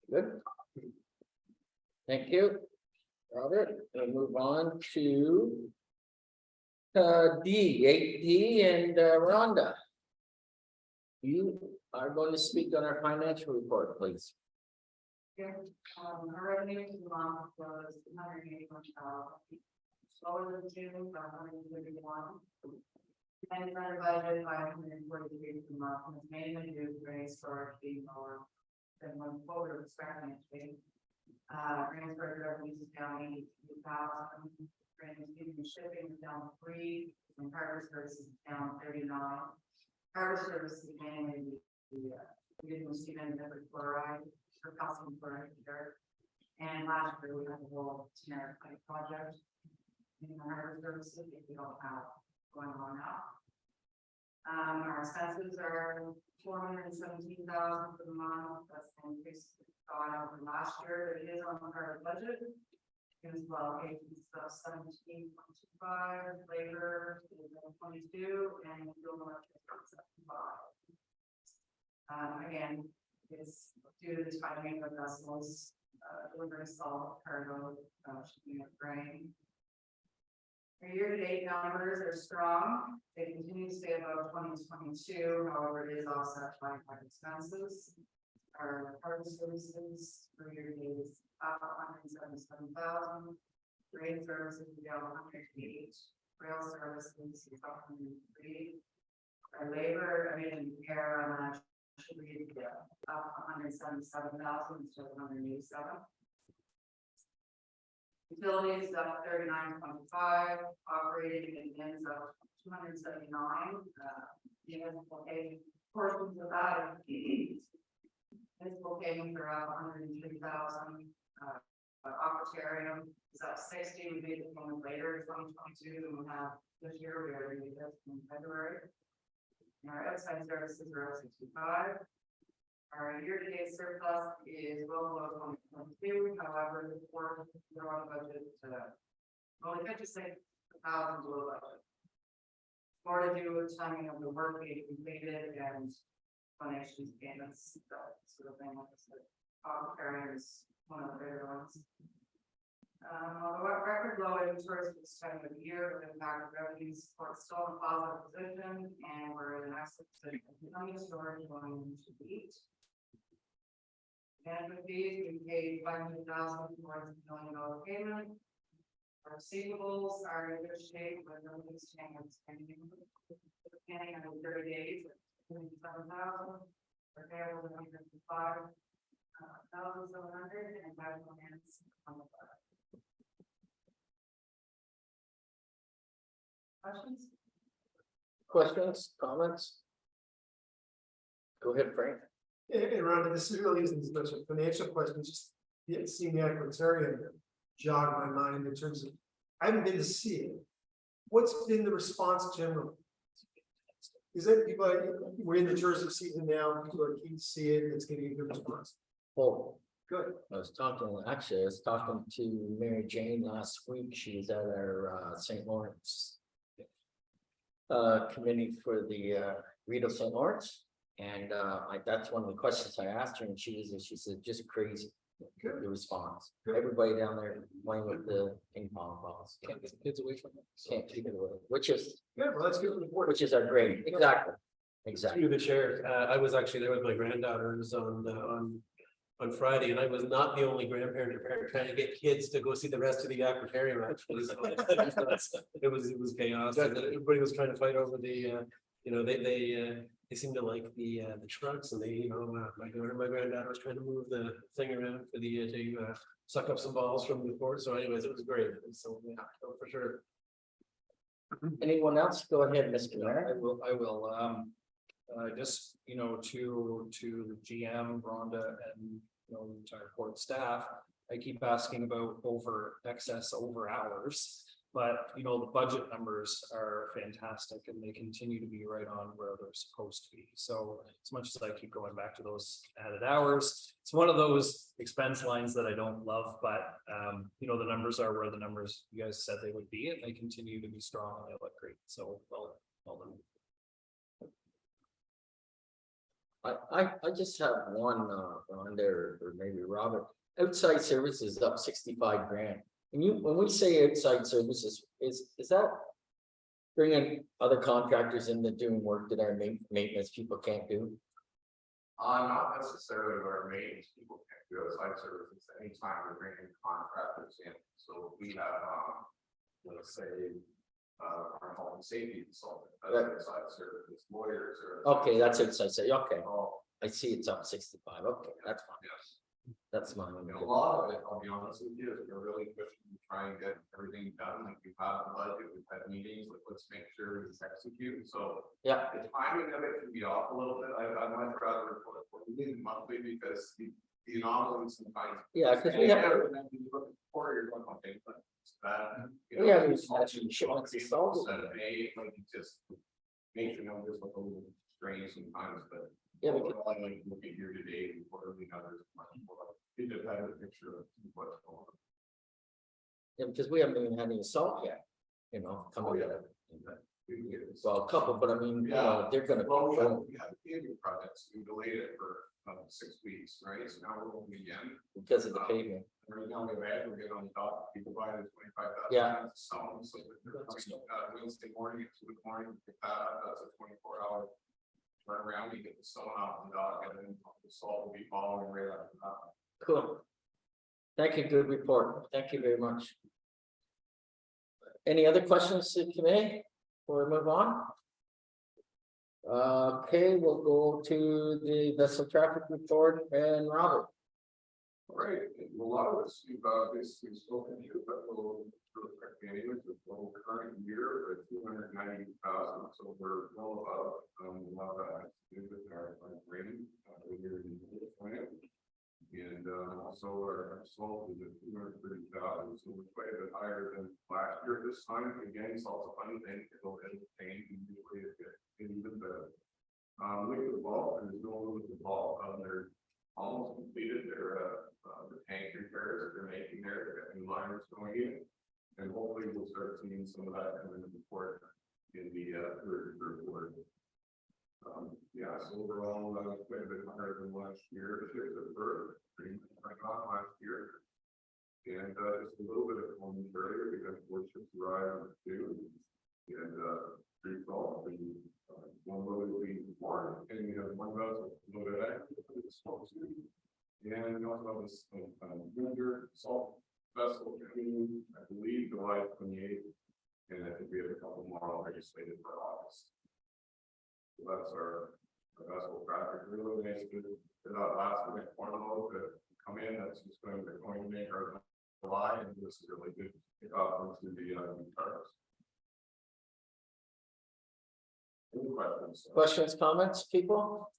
Good. Thank you, Robert. We'll move on to D, 8D, and Rhonda. You are going to speak on our financial report, please. Our revenue for the month was $181,000, lower than June by $131,000. And our budget by $143,000 for the month, and it's mainly due to grain storage being lower than when forward expecting it to be. Grain storage revenue is down $82,000, grain shipping is down 3, and harbor services is down 39. Harbor services mainly we didn't receive any different chloride for calcium chloride here. And last year we had a whole generic pipe project in the harbor services that we don't have going on now. Our expenses are $417,000 for the month. That's an increase gone over last year. It is on the harbor budget. As well, stuff 17.25, labor 22, and fuel electricity 75. Again, it's due to the timing of vessels delivering salt, cargo, shipping of grain. Our year-to-date numbers are strong. They continue to stay above 2022. However, it is offset by higher expenses. Our harbor services for year-to-date is up 177,000. Grain services is down 108. Rail services is up 103. Our labor, air on that should be up 177,000 instead of 187. Utilities up 39.5, operating and ends up 279. Okay, portions of that municipal payments are up 103,000. Aquatarium is up 60. We made the payment later in 2022 than we have this year. We already did this in February. And our outside services are up 65. Our year-to-date surplus is well below 2022. However, the board they're on budget only 56,000 below budget. More to do with timing of the work being completed and donations, payments, that sort of thing. Like I said, Aquatarium is one of the bigger ones. Although at record low inventories for this time of the year, with impact revenues support still in a positive position, and we're in an excellent position. Money storage going into the eat. Management fees, we paid $500,000 towards $1 million payment. Our receivables are in good shape with no payments pending. Beginning of 30 days, 27,000. Our payables are 155,700 and cash plans on the fire. Questions? Questions, comments? Go ahead, Frank. And Rhonda, this really isn't as much a financial question, just seeing the aquarium jog my mind in terms of, I haven't been to see it. What's been the response generally? Is it people, we're in the tourism season now, people are keen to see it, it's getting a good response. Well, Good. I was talking to Mary Jane last week. She was at our St. Lawrence. Committee for the Rito St. Lawrence. And that's one of the questions I asked her, and she said, just crazy. The response. Everybody down there playing with the ping pong balls. Can't get the kids away from it. Can't keep it away, which is Good, well, that's good report. which is our grade. Exactly. Through the chair, I was actually there with my granddaughters on Friday, and I was not the only grandparent or parent trying to get kids to go see the rest of the aquarium, actually. So it was chaos, and everybody was trying to fight over the, they seem to like the trucks, and they, my granddaughter was trying to move the thing around for to suck up some balls from the court, so anyways, it was great, so, yeah, for sure. Anyone else? Go ahead, Mr. Mayor. I will, just, to the GM, Rhonda, and, the entire court staff, I keep asking about over hours. But, the budget numbers are fantastic and they continue to be right on where they're supposed to be. So as much as I keep going back to those added hours, it's one of those expense lines that I don't love, but, the numbers are where the numbers you guys said they would be, and they continue to be strong and they look great. So, well done. I just have one on there, or maybe Robert. Outside services up 65 grand. And when we say outside services, is that bringing other contractors in that doing work that our maintenance people can't do? Not necessarily our main people can't do outside services anytime we're bringing contractors in. So we have, let's say, our health and safety consultant, that's outside services, lawyers or. Okay, that's outside. Say, okay, Oh, I see it's up 65. Okay, that's fine. yes. That's mine. A lot of it, I'll be honest with you, is we're really pushing to try and get everything done, like we've had the budget, we've had meetings, like let's make sure it's executed, so. Yeah, The timing of it can be off a little bit, I'd much rather report it monthly because the anomalies sometimes. yeah, because we have. And then when you look at the quarter, you're going, okay, but it's bad. We haven't actually shipments installed. Instead of like you just make your numbers look a little strange sometimes, but. Yeah, because- overall, I like to look at year to date and quarterly numbers much more. Get a better picture of what's going on. Yeah, because we haven't even had any salt yet, coming yeah. out. We can get this. Well, a couple, but I mean, they're gonna. Well, we have paving projects, we delayed it for 6 weeks, right? So now we're going again. Because of the paving. Right now, we're getting on top, people buying the 25,000. Yeah. Some, so they're coming, Wednesday morning, at 2 o'clock, pick that up, that's a 24-hour. Turn around, you get the stone off the dock, and then the salt will be following right after that. Cool. Thank you, good report. Thank you very much. Any other questions to the committee before we move on? Okay, we'll go to the vessel traffic report and Robert. All right, a lot of this, we've basically spoken to, but we'll anyways, the whole current year at 290,000, so we're well above, a lot of that has to do with our rating, year in the plan. And also our salt is at 230,000, so we're quite a bit higher than last year this time. Again, salt's a funny thing, it'll change and usually it gets even better. Liquid bulk, there's no liquid bulk, they're almost completed their the tank repairs that they're making there, they've got new liners going in. And hopefully we'll start seeing some of that come in the report in the third quarter. Yeah, so overall, quite a bit higher than last year. Ships at birth, pretty much like on last year. And just a little bit of commentary because 4 ships arrived too. And three salt, and one load is being born, and we have 1 vessel loaded out. And we also have this winter salt vessel coming, I believe, July 28th. And I think we have a couple more legislated for August. So that's our vessel traffic. Really nice to that last minute one load to come in. That's just going to make our July, and this is really good to kick off into the cars. Any questions? Questions, comments, people?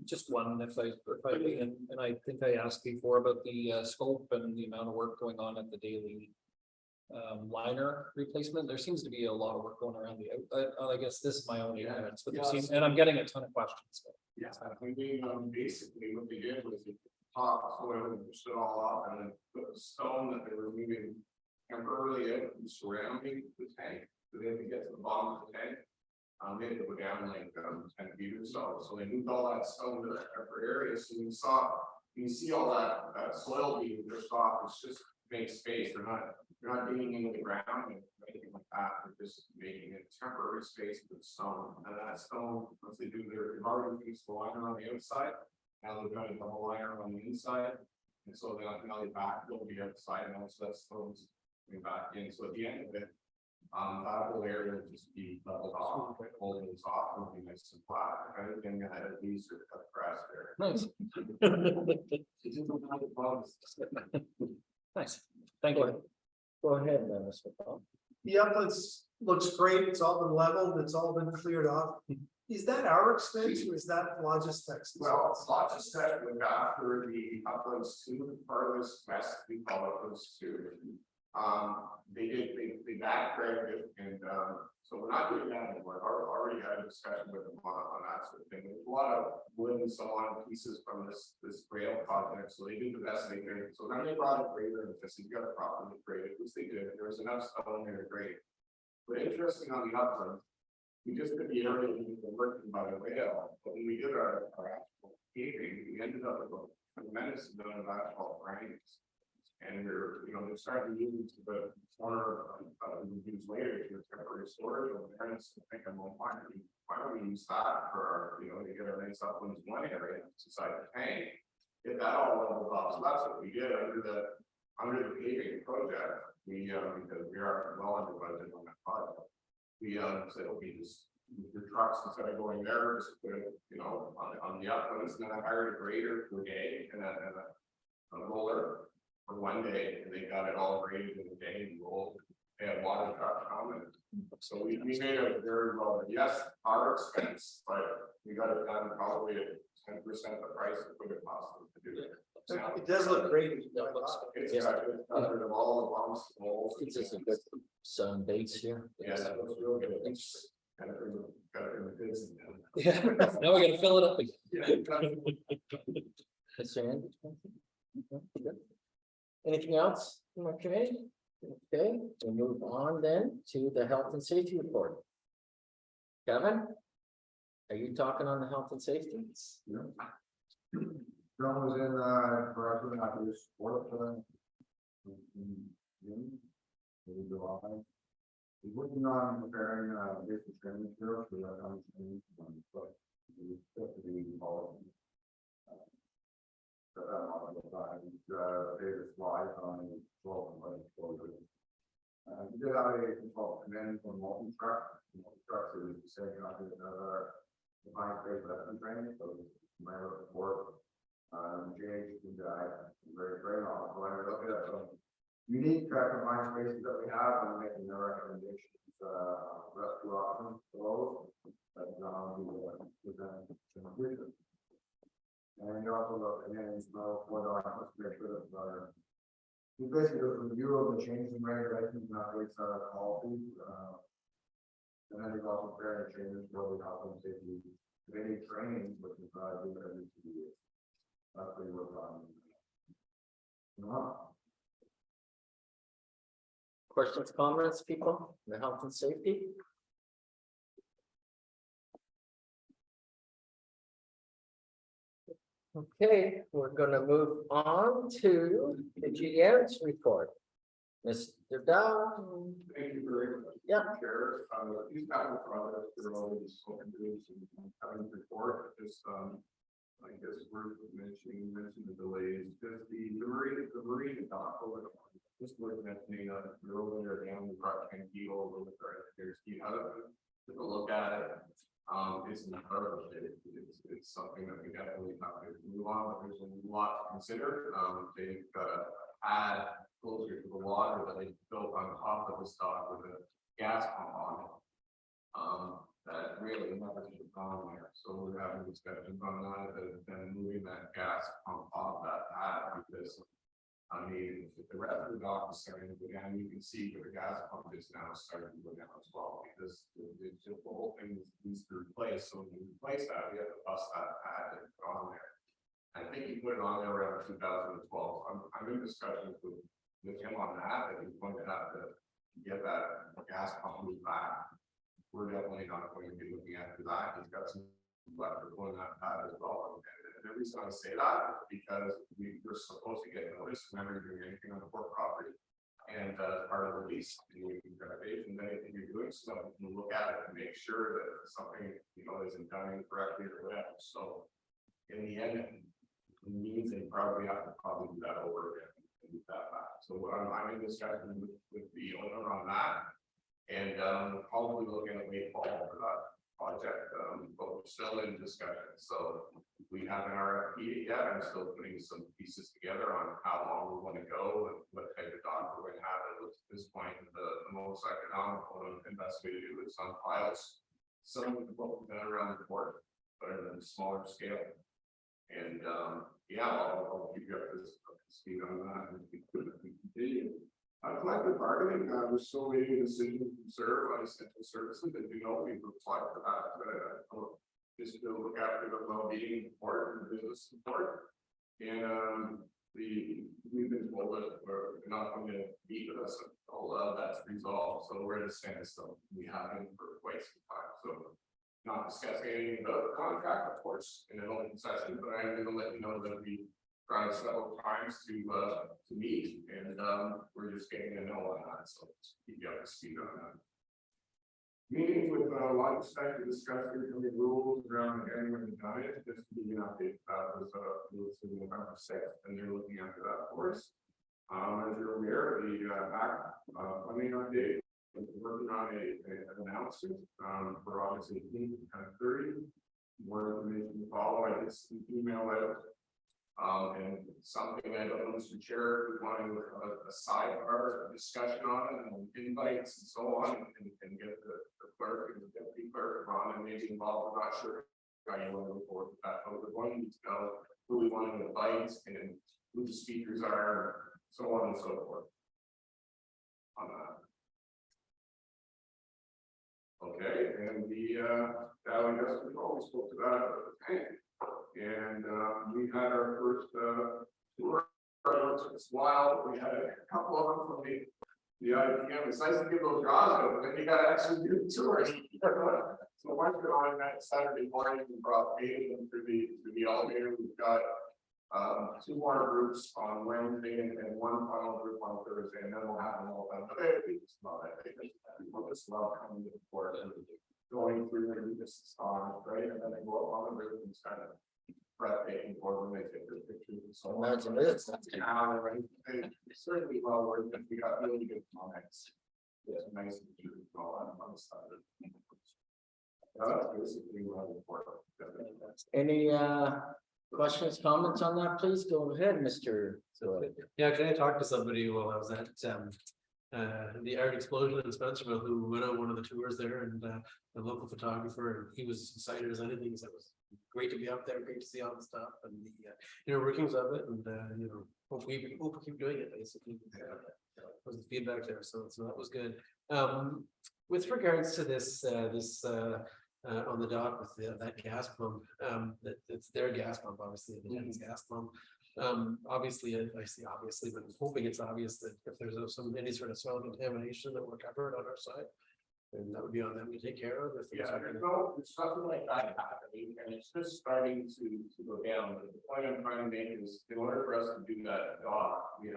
Just one, if I may, and I think I asked before about the scope and the amount of work going on at the daily liner replacement. There seems to be a lot of work going around the, I guess this is my own ignorance, but there seems, and I'm getting a ton of questions. Yeah, I mean, basically what they did was they top soil and pushed it all up and then put the stone that they were moving temporarily out and surrounding the tank. So they had to get to the bottom of the tank. They had to go down like 10 feet or so. So they moved all that stone to that upper area. So you see all that soil being pushed off. It's just make space. They're not digging into the ground and anything like that. They're just making a temporary space with stone. And that stone, once they do they've already used the liner on the outside. Now they've got a double liner on the inside. And so now they back, they'll be outside and also that stone's coming back in. So at the end of it, that whole area will just be leveled off, holding it off, will be nice and flat. If anything, I had at least cut the grass there. Nice. It's just a little bugs. Nice, thank you. Go ahead, Mr. Paul. Yep, looks great. It's all been leveled. It's all been cleared off. Is that our expense or is that Logistech's? Well, it's not just that we got after the uplands to farthest west, we call it those two. They backtracked it and, so we're not doing that anymore. I've already had a discussion with them on that sort of thing. There's a lot of wood and so on pieces from this rail project, so they do the best they can. So then they brought a grader and just you got to properly grade it, which they did. There was enough stone there to grade. But interesting on the upland, we just did the area we were working by the rail, but when we did our actual paving, we ended up with a tremendous amount of asphalt grains. And we're, they're starting to use the corner used later to temporary storage over there. And it's thinking, well, why don't we use that for our, to get our nice uplands one area inside the tank, get that all leveled up. So that's what we did under the paving project. We because we are well under budget on that project. We said, okay, just the trucks instead of going there, just put it, on the uplands, and then I hired a grader for a day and a roller for one day, and they got it all graded in a day and rolled. They had water truck coming. So we made it very well. Yes, our expense, but we got it done probably at 10% the price it would have cost them to do it. It does look great. It's covered of all the bumps, holes. It's just a good sun base here. Yeah, that was real good. It's kind of got it in the goods. Yeah, now we gotta fill it up again. Yeah. Mr. Anderson? Okay, good. Anything else from our committee? Okay, we'll move on then to the health and safety report. Kevin? Are you talking on the health and safety? John was in, for us, I was work for them. In July. He's working on preparing, basic training materials for that, but we still have to be involved. David slide on 12 and 12. We did have a consultant come in from multi-truck. Multi-truck is saying I did another defined space lesson training, so my report. Jay, very, very awesome. I look at some unique track confined spaces that we have and making the recommendations, rescue options below. That present some future. And you also look again, for the let's make sure that we basically do a review of the changes in regulations and updates policies. And then there's also fair changes for the health and safety committee training, which is doing every 2 years. That's what we work on. Questions, comments, people, the health and safety? Okay, we're gonna move on to the GM's report. Mr. Dow. Thank you very much. Yeah. Chair, these capital projects, they're always spoken to and having to report, just, I guess we're mentioning the delays, because the marine dock over, just worth mentioning, they're over there down the rock and deal over with our engineers, took a look at it. It's incredible. It's something that we definitely have to move on, but there's a lot to consider. They've got a pad closer to the water that they built on top of the stock with a gas pump on it. That really never should have gone there. So we're having discussions on that, and then moving that gas pump off that pad, because I mean, if the rest of the dock is starting to go down, you can see where the gas pump is now starting to go down as well, because the whole thing needs to replace, so when you replace that, we have to bust that pad and put on there. I think he put it on there around 2012, I'm in discussions with him on that, that he's going to have to get that gas pump moved back. We're definitely not going to be looking after that, he's got some left on that pad as well, and the reason I say that is because we were supposed to get notice whenever you're doing anything on the port property. And part of the lease, doing renovations, anything you're doing, so you can look at it and make sure that something, isn't done incorrectly or whatever, so. In the end, it means they probably have to do that over again and do that back, so I'm in discussion with the owner on that. And probably looking at late fall for that project, but we're still in discussion, so. We haven't RFP yet, I'm still putting some pieces together on how long we want to go and what type of dock we're going to have. At this point, the most economical and best way to do it is on piles. Some of what we've done around the port, but at a smaller scale. And yeah, I'll keep you up to speed on that, and we continue. Collective bargaining, there's so many decisions to serve on essential services that we we've applied for that. Just to look after the well-being support and business support. And we've been told that we're not going to meet with us until that's resolved. So we're at a standstill. We haven't for quite some time. So not discussing anything about the contract, of course, in an open session, but I'm going to let you know that we tried several times to meet, and we're just getting a no on that. So keep you up to speed on that. Meeting with a lot of staff to discuss the rules around the annual diet, just to give you an update, was November 6th, and they're looking after that for us. As you're aware, the funding update, we're working on an announcement for August 18th and 30. More information to follow. I just email out. And something I don't know, Mr. Chair, we want to a sidebar discussion on it and invites and so on, and get the clerk and the deputy clerk on and maybe involved. I'm not sure how you want to move forward with that, but we're going to need to know who we want to invite and who the speakers are, so on and so forth. On that. Okay, and the Valley Dust Control, we spoke to that at the tank. And we had our first tour. It's wild. We had a couple of them from the IPM. It's nice to get those draws out, but then you got to actually do the tours. So once we're on that Saturday morning, we brought 8 of them to the elevator. We've got 2 more groups on Wednesday and 1 final group on Thursday, and then we'll have them all done. But they just love it. People just love coming to the port and going through and just on, right? And then they go up on the roof and kind of breathtaking for when they take their pictures and so on. Imagine this. Right? It's certainly well worth it. We got really good comments. It's nice to do all that on the side. That's basically what I'm for. Any questions, comments on that, please? Go ahead, Mr. Yeah, can I talk to somebody while I was at the art explosion in Spencerville, who went on one of the tours there, and a local photographer, and he was excited as anything. He said it was great to be up there, great to see all the stuff and the workings of it, and hope we keep doing it. Basically, was the feedback there, so that was good. With regards to this on the dock with that gas pump, it's their gas pump, obviously the Denny's gas pump. Obviously, I see obviously, but I'm hoping it's obvious that if there's any sort of soil contamination that we're covered on our side, then that would be on them to take care of. Yeah, there's nothing like that happening, and it's just starting to go down. But the point I'm trying to make is, in order for us to do that dock, we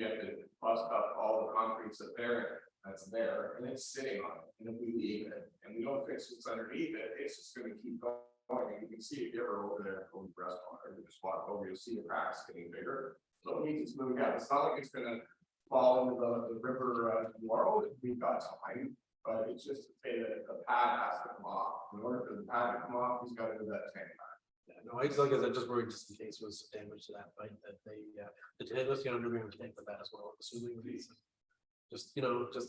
have to bust up all the concrete that's there, and it's sitting on it. And if we leave it and we don't fix what's underneath it, it's just going to keep going. And you can see if you're ever over there on the restaurant or just walk over, you'll see the cracks getting bigger. So it needs to move out. It's not like it's going to fall into the river tomorrow. We've got time. But it's just to say that the pad has to come off. In order for the pad to come off, he's got to do that tank back. Yeah, no, I just worried just in case there was damage to that pipe that they the tank was the underground tank for that as well. Assuming just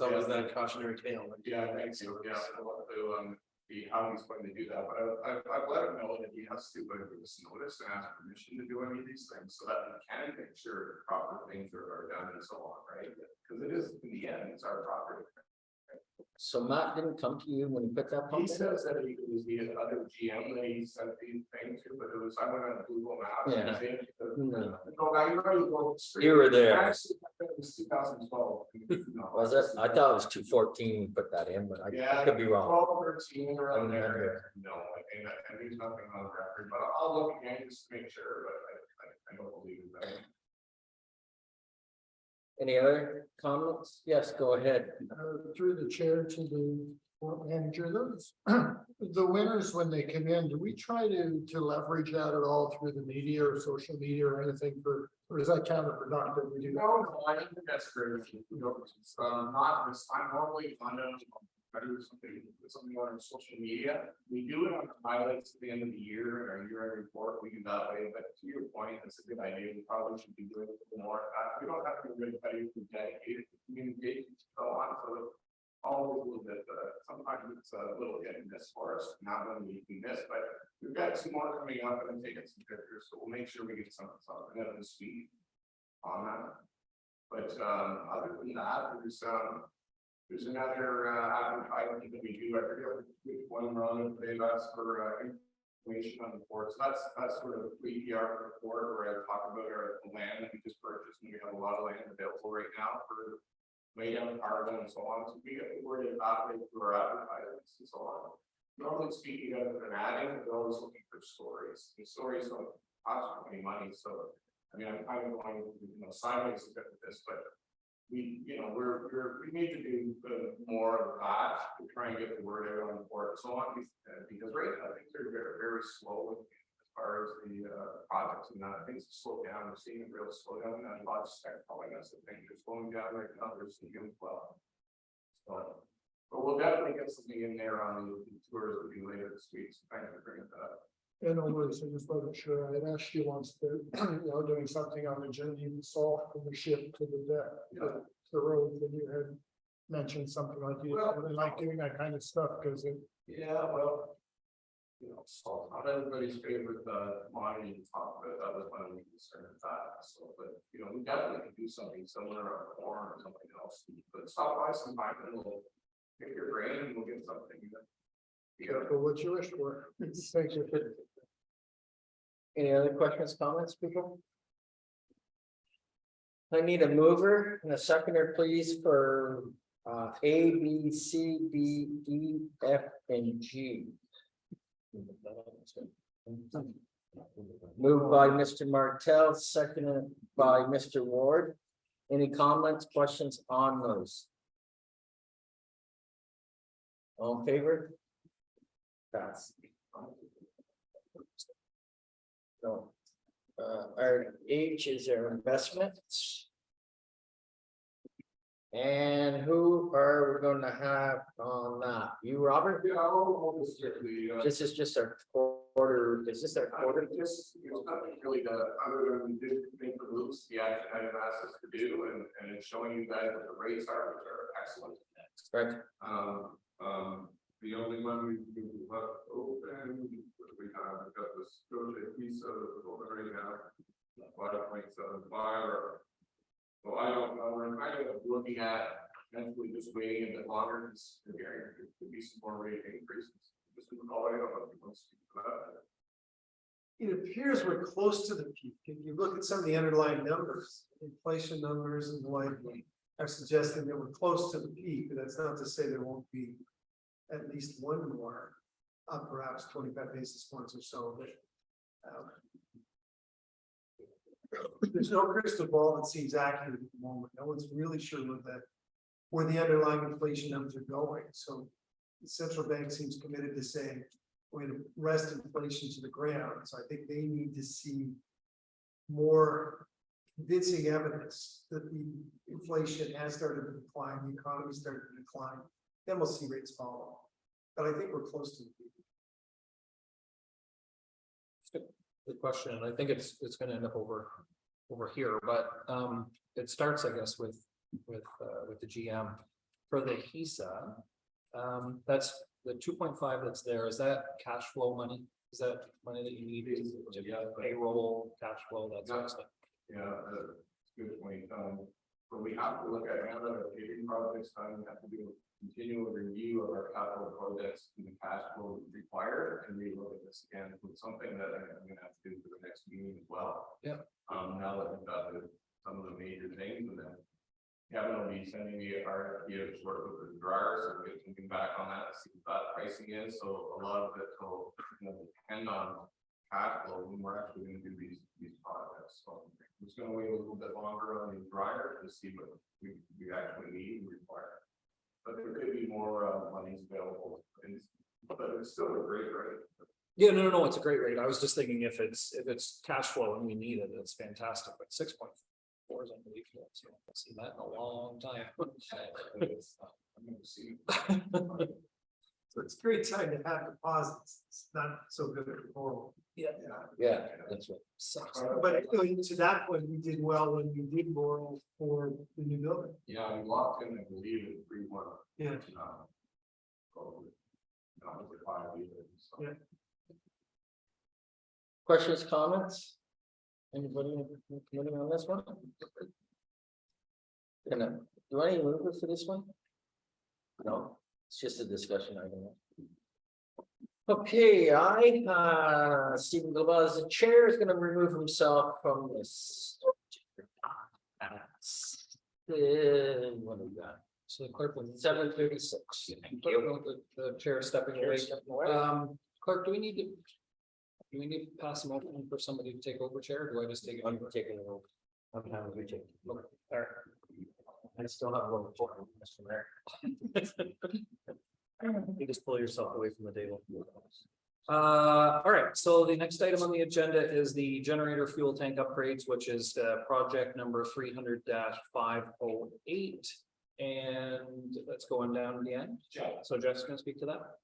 always that cautionary tale. Yeah, thanks. Yeah, we'll have to see how he's going to do that, but I've let him know that he has to give us notice and ask permission to do any of these things, so that we can make sure proper things are done and so on, right? Because it is, in the end, it's our property. So Matt didn't come to you when he put that pump He in? says that he was the other GM that he sent these things to, but it was, I went on Google Maps. and Yeah. see it. No. No, now you're already going straight. You were there. Actually, it was 2012. No, Was it? I thought it was 214, put that in, but I Yeah. could be wrong. 12, 13 around I remember. there. No, and there's nothing on record, but I'll look again just to make sure, but I don't believe that. Any other comments? Yes, go ahead. Through the chair to the port manager, those, the winners, when they come in, do we try to leverage that at all through the media or social media or anything for, or is that counterproductive? We do that? No, I think that's great. It's not this, I'm normally on I do something on social media. We do it on the highlights at the end of the year, our year-end report, we do that way, but to your point, that's a good idea. We probably should be doing it more. We don't have to be really dedicated to communication, so on, so always a little bit, sometimes it's a little hit and miss for us, not when we miss, but we've got some more coming up and I'm taking some pictures, so we'll make sure we get something up to speed on that. But other than that, there's another advertisement that we do every year. One run, they've asked for information on the board. So that's sort of a pre-PR report where I talk about our land that we just purchased, and we have a lot of land available right now for way down carbon and so on. So we get the word out through our advertisements and so on. Normally speaking of an adding, we're always looking for stories. The stories don't cost any money, so I mean I'm kind of going sideways a bit with this, but we need to do more of that to try and get the word out on the board and so on, because right now I think they're very, very slow as far as the projects and that. Things slow down. We're seeing a real slowdown, and a lot of staff telling us that things are slowing down right now. They're seeing as well. So, but we'll definitely get something in there on the tours that we do later this week. So thank you for bringing that up. And always, I just wasn't sure. I had asked you once that, doing something on the journey salt from the ship to the deck, to the road, and you had mentioned something like you really like doing that kind of stuff because it. Yeah, well, salt, not everybody's favorite commodity to talk about. That was one of the concerns with that. So, but we definitely can do something similar on corn or something else. But stop by sometime and we'll pick your brain and we'll get something. Careful what you wish for. Thank you. Any other questions, comments, people? I need a mover and a seconder, please, for A, B, C, D, E, F, and G. Moved by Mr. Martell, seconded by Mr. Ward. Any comments, questions on those? All in favor? Pass. So, our H is our investments. And who are we gonna have on that? You, Robert? Yeah, I'll just strictly, This is just our quarter, is this our quarter? just, nothing really to, other than we did make the moves, the action item asked us to do, and it's showing you guys what the rates are, which are excellent. Right. The only one we left open, we have got the Scotia piece of the right now, 5.75. So I don't know, we're kind of looking at eventually just waiting a bit longer, because there could be some more rate increases. Just in the call, I don't know if you want to speak to that. It appears we're close to the peak. If you look at some of the underlying numbers, inflation numbers and the like are suggesting that we're close to the peak, but that's not to say there won't be at least one more, perhaps 25 basis points or so. But there's no crystal ball that seems accurate at the moment. No one's really sure where the underlying inflation numbers are going. So the central bank seems committed to saying we're going to rest inflation to the ground. So I think they need to see more convincing evidence that the inflation has started to decline, the economy started to decline. Then we'll see rates follow. But I think we're close to the peak. Good question. I think it's gonna end up over here, but it starts, I guess, with the GM for the HISA. That's the 2.5 that's there, is that cash flow money? Is that money that you need to payroll, cash flow, that sort of stuff? Yeah, good point. But we have to look at other paving projects, we have to do a continual review of our capital projects and the cash flow required and relook at this again. It's something that I'm gonna have to do for the next meeting as well. Yeah. Now that we've got some of the major things, and then Kevin will be sending me a RFP to work with the dryer, so we'll get something back on that, see what that pricing is. So a lot of it will, depend on cash flow when we're actually gonna do these projects. So I'm just gonna wait a little bit longer on the dryer to see what we actually need and require. But there could be more monies available, but it's still a great rate. Yeah, no, it's a great rate. I was just thinking if it's cash flow and we need it, it's fantastic, but 6.4 is unbelievable. So I haven't seen that in a long time. I'm gonna see. So it's a great time to have deposits. It's not so good at all. Yeah. Yeah, that's what. Sucks. But to that point, we did well when we did Laurel for the new building. Yeah, we locked in, I believe, in 3-1. Yeah. Probably. Not for 5 years. So. Yeah. Questions, comments? Anybody on this one? Do I need to move it for this one? No, it's just a discussion item. Okay, Stephen Global as the chair is gonna remove himself from this. What do we got? So the clerk will 7:36. the chair stepping away. Clerk, do we need to pass a motion for somebody to take over chair? Or do I just take it? I'm taking it over. Sometimes we take. Okay, all right. I still have a little for Mr. Mayor. You just pull yourself away from the table. All right, so the next item on the agenda is the generator fuel tank upgrades, which is project number 300-508. And that's going down to the end. So Jeff's gonna speak to that.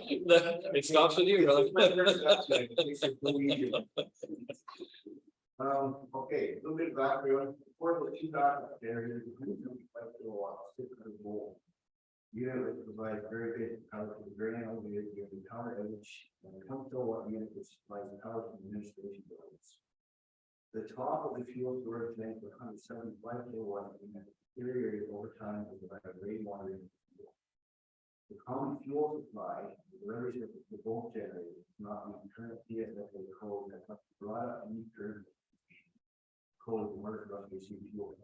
It stops with you, brother. Okay, a little bit of background, for the 2,000 generators, unit which provides very basic power to the very elevated, you have the power edge, and the kilowatt unit which supplies power to the administration buildings. The top of the fuel storage tank with 175 kilowatt unit deteriorated over time as the rainwater. The common fuel supply, the membership of the volt generator, is not meet current PSFA code that must be brought up and meet current code in order for us to receive fuel.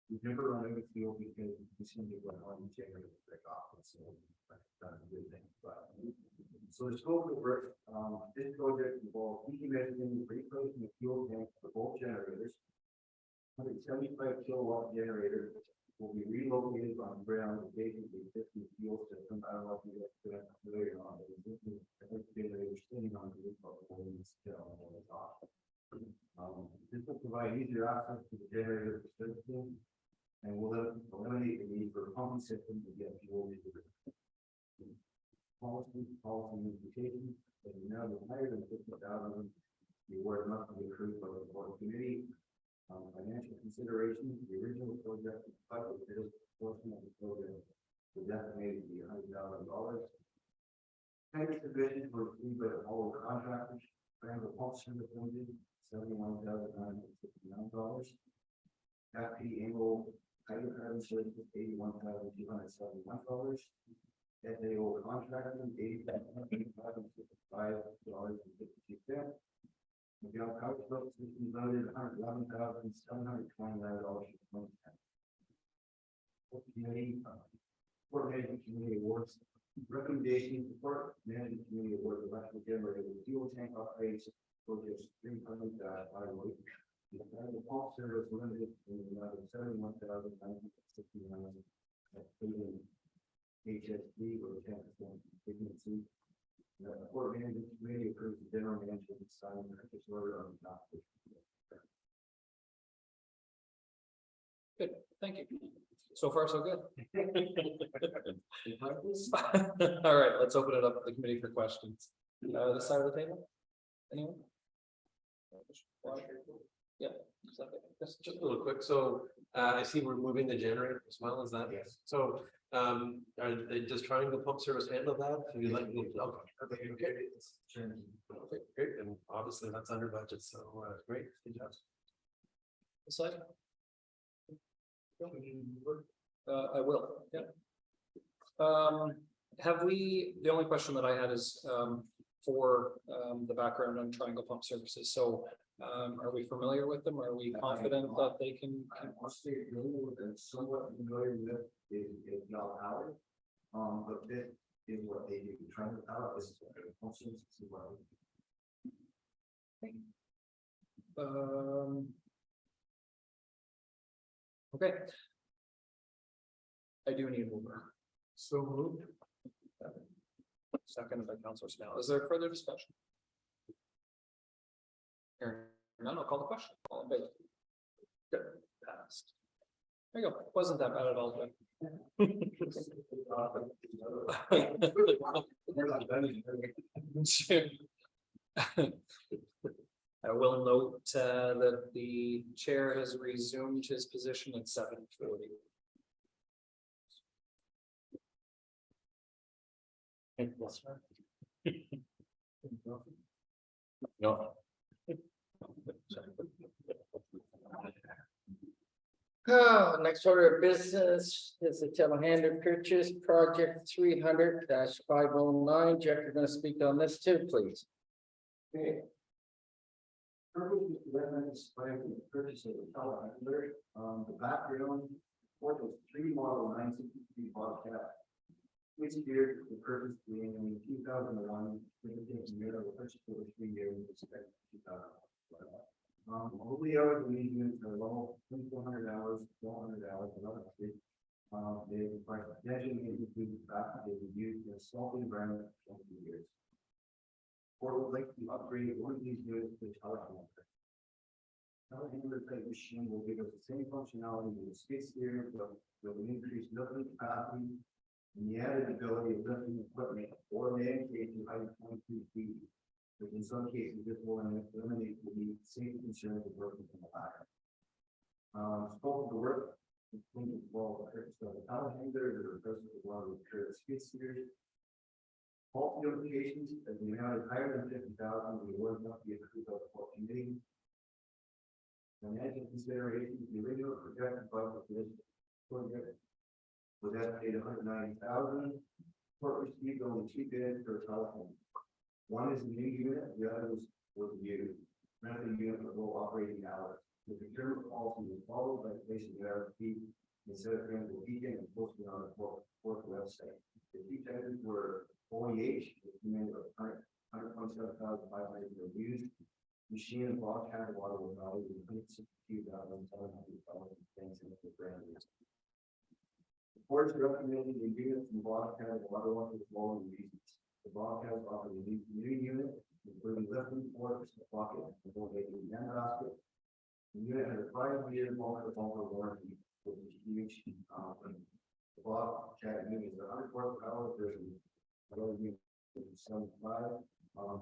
We've never run out of fuel because we seem to run on the generator break off. So that's a good thing. But so the scope of work, this project involves decommissioning, replacing the fuel tank for both generators. 175 kilowatt generator will be relocated on ground adjacent to the existing fuel system. I don't know if you guys are familiar on it. Generator sitting on the roof of the building still on the top. This will provide easier access to the generator system and will eliminate the need for a pumping system to get fuel to the river. Policy implications, that is now higher than 50,000, the award must be approved by the board committee. Financial consideration, the original project budget for this portion of the program was estimated to be $100,000. Tank division for received by the whole contractors, and the pump service limited, $71,969. FP annual hydrocarbon services, $81,271. FAO contracting, $85,555.52. Miguel Couch system voted $111,729. Committee, Port Management Committee awards recommendation support management committee award electrical generator with fuel tank upgrades for just 300 the pump service limited in the amount of $71,969 including HSD or 10% dignity. The Port Management Committee approves the general manager to sign the purchase order on the top. Good, thank you. So far, so good. All right, let's open it up to the committee for questions. This side of the table? Anyone? Yeah. Just a little quick, so I see we're moving the generator as well as that. Yes. So Does Triangle Pump Service handle that? Do you like, okay, great, and obviously that's under budget, so, great, good job. Slide. I will, yeah. Have we, the only question that I had is, for, the background on Triangle Pump Services, so, are we familiar with them? Are we confident that they can? I'll stay familiar with it, somewhat familiar with is Bell Power. But this is what they do, trying to power, this is what their functions, this is what. Okay. I do need a mover. So moved. Second by Councilor Snell. Is there further discussion? Hearing none, I'll call the question. All in favor? Good, passed. There you go. Wasn't that bad at all, Jim. I will note that the chair has resumed his position at 7:40. No. Next order of business is the telehandler purchase project 300-509. Jeff, you're gonna speak on this too, please. Okay. Purpose is to recommend this plan for the purchase of the telehandler. The background, for the 3 model 963 Bobcat. Which year the purchase being in 2001, with the year of the purchase for 3 years, expected 2001. All the hours we need units are low, 2,400 hours, 400 hours, another three. They require attention and include the fact that they were used in a salty environment for 20 years. Or would like to upgrade one of these units to a telehandler. Telehandler type machine will give us the same functionality as a skid steer, but with an increased lifting capacity and the added ability of lifting equipment or man-cage to height of 22 feet. Which in some cases, this will eliminate the safety concerns of working from the back. Scope of the work, including the purchase of the telehandler, the replacement of one of the current skid steers. All notifications, as the amount is higher than 50,000, the award must be approved by the full committee. Financial considerations, the original projected budget for this project was estimated 190,000. Court received only 2 bids for a telephone. One is the new unit, the other was used. Another unit with low operating hours. The procurement policy was followed by the placing of RFP instead of going to the weekend and posting on the fourth website. The key tenders were OEH, which meant about 127,500 were used. Machine and Bobcat water was valued at $162,700 thanks to the brand. The board's recommending the unit from Bobcat water was low in reasons. The Bobcat offered a new unit, including lifting forks, a bucket, and motivating hand basket. The unit had a 5-year bumper warranty, which is huge. The Bobcat unit is 100 horsepower versus another unit is 75.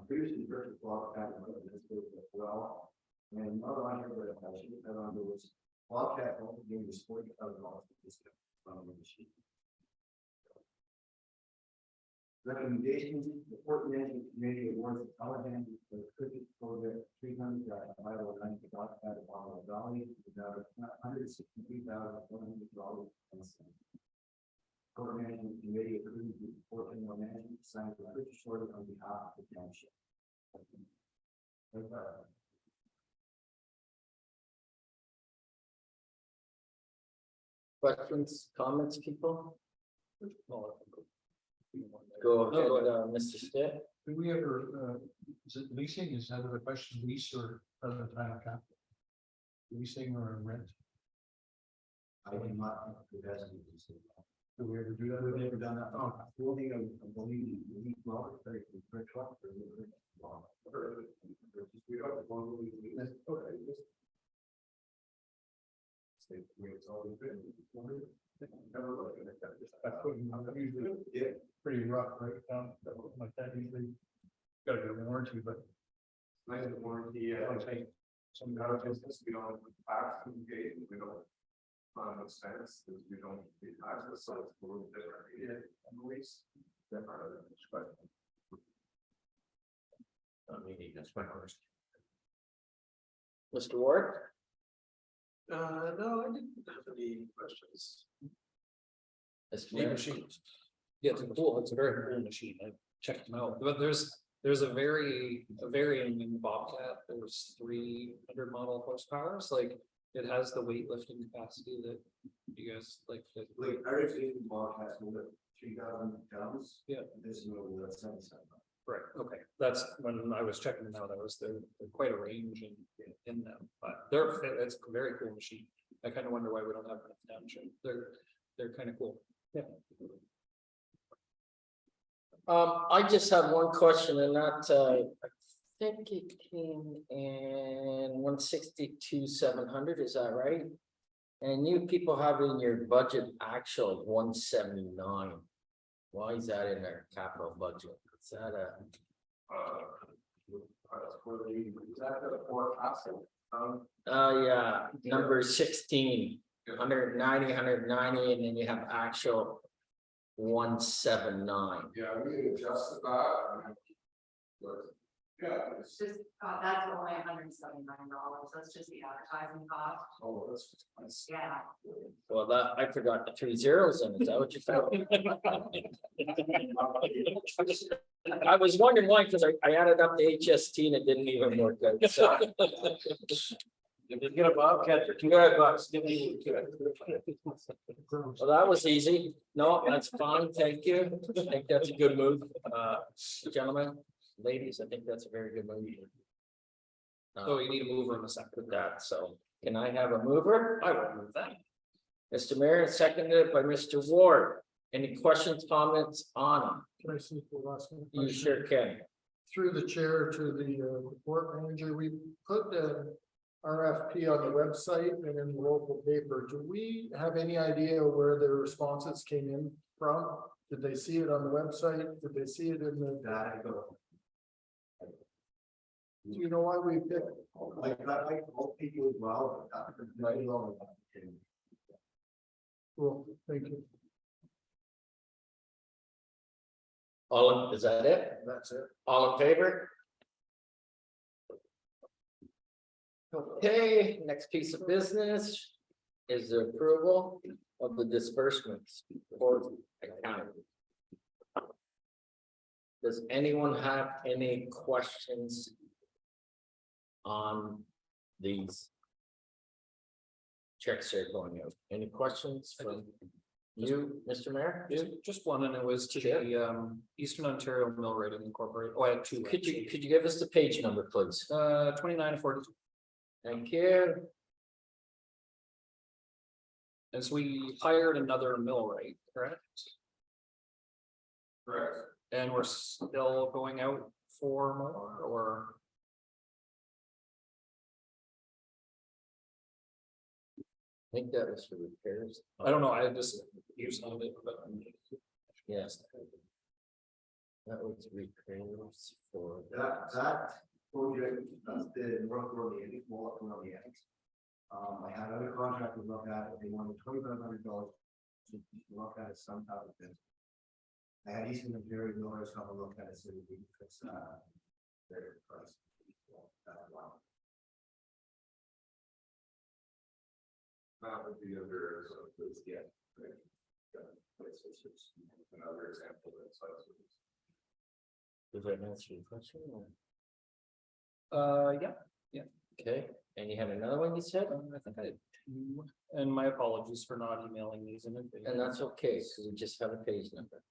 Previously purchased Bobcat as well. And not on here, but I should have on there was Bobcat only gave us $40,000 discount from the machine. Recommendations, the Port Management Committee awards the telehandler for the purchase project 300 509 to Bobcat of Ottawa Valley, about $163,100. Port Management Committee approves the Port Management signs the purchase order on behalf of the township. Questions, comments, people? Go ahead, Mr. Stitt. Do we ever, is it leasing? Is that a question, lease or other time of capital? Leasing or rent? I do not have the best of this. Do we ever do that? We've never done that. Oh, only I believe we well, very for truck for the we don't want to leave. Okay. It's always been. Yeah, pretty rough, right? Like that usually gotta get a warranty, but. Nice warranty, some out of business, we don't have facts communication, we don't. expense, because we don't pay taxes, so it's a little different. Anyways, different than this question. That's my question. Mr. Ward? No, I didn't have any questions. Mr. Neat Mayor? machine. Yeah, it's cool, it's a very cool machine, I checked them out, but there's a varying in Bobcat, there's 300 model horsepower, like. It has the weightlifting capacity that you guys like. Like, our team has moved 3,000 pounds. Yeah. This is moving at 7. Right, okay, that's when I was checking them out, they're quite a range in them, but it's a very cool machine. I kind of wonder why we don't have enough township, they're kind of cool, yeah. I just have one question and that, I think it came in 162,700, is that right? And you people have in your budget actual 179. Why is that in our capital budget? Is that For the, is that the forecast? yeah, number 16, 190, and then you have actual 179. Yeah, we adjusted that. But, yeah, it's, Just, that's only $179, that's just the advertising cost, oh, that's. yeah. Well, that, I forgot the 3 zeros in it, is that what you thought? I was wondering why, because I added up the HST and it didn't even work out, so. If you get a Bobcat for $200, give me. Well, that was easy. No, that's fine, thank you. I think that's a good move, gentlemen, ladies, I think that's a very good move. So you need a mover in a second. With that, so can I have a mover? I would move that. Mr. Mayor, seconded by Mr. Ward. Any questions, comments on Can I see the last one? it? You sure can. Through the chair to the report manager, we put the RFP on the website and in the local paper. Do we have any idea where the responses came in from? Did they see it on the website? Did they see it in the? Do you know why we picked? Like, that, like, all people as well, but that's very long. Well, thank you. All, is that it? That's it. All in favor? Okay, next piece of business is the approval of the disbursements for accounting. Does anyone have any questions on these checks that are going out? Any questions from you, Mr. Mayor? Just one, and it was to the Eastern Ontario Mill Rating Incorporated. Oh, I had two. Could you give us the page number, please? 29 to 42. Thank you. As we hired another millwright, correct? Correct. And we're still going out for more, or? I think that was for repairs. I don't know, I just used on it, but. Yes. That was repairs for. That project, that's the North Road, the Annex, Moloch Road, the Annex. I had other contractors look at it, they wanted $2,500 to look at it some type of thing. I had Eastern Ontario Millers come and look at it, so we can fix their price. That's why. That would be under, so it's, yeah. Right. Yeah, it's just another example of that size. Does that answer your question? or- Yeah, Okay, and you had another one you said? I think I had two, and my apologies for not emailing these in advance. And that's okay, so we just have a page number.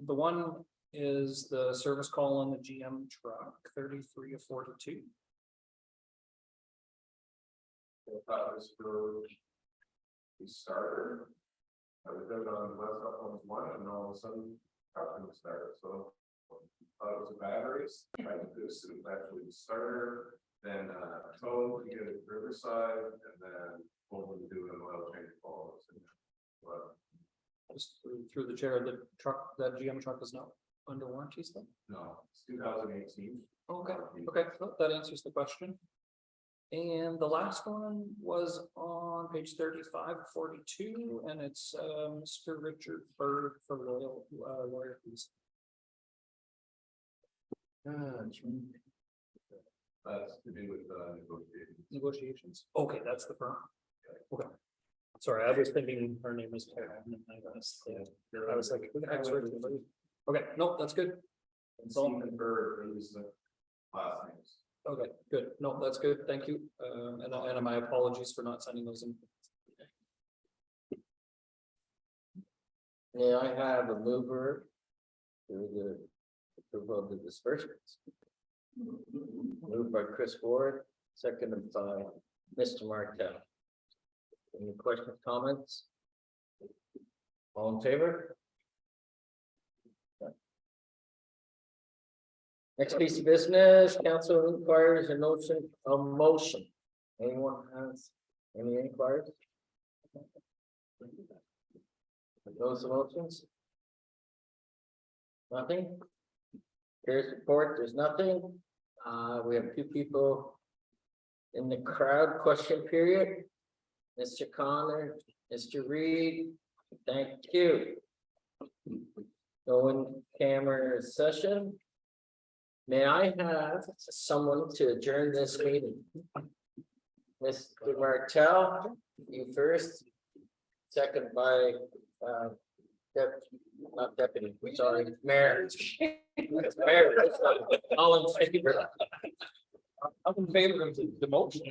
The one is the service call on the GM truck, 33 of 42. That was for the starter. I was out on West Uplands 1 and all of a sudden, nothing started, so. It was the batteries, I think this is actually the starter, then tow to get it Riverside, and then hopefully do an oil change follows. But Just through the chair, the truck, that GM truck is not under warranty still? no, it's 2018. Okay, well, that answers the question. And the last one was on page 3542, and it's Mr. Richard Berg for lawyer fees. That's to do with negotiations. Negotiations. Okay, that's the firm. Okay. Sorry, I was thinking her name was Karen. And I was like, who the heck's Richard Berg? Okay, no, that's good. And Stephen Bird is the last names. Okay, good. No, that's good. Thank you. And my apologies for not sending those in. May I have a mover to the approval of the disbursements? Moved by Chris Ward, seconded by Mr. Martel. Any questions, comments? All in favor? Next piece of business, council inquiries and motion. Anyone has any inquiries? Those motions? Nothing? Here's report, there's nothing. We have two people in the crowd question period. Mr. Connor, Mr. Reed, thank you. No in camera session. May I have someone to adjourn this meeting? Mr. Martel, you first, second by, not deputy, sorry, mayor. Mayor, all in favor? I'm in favor of the motion.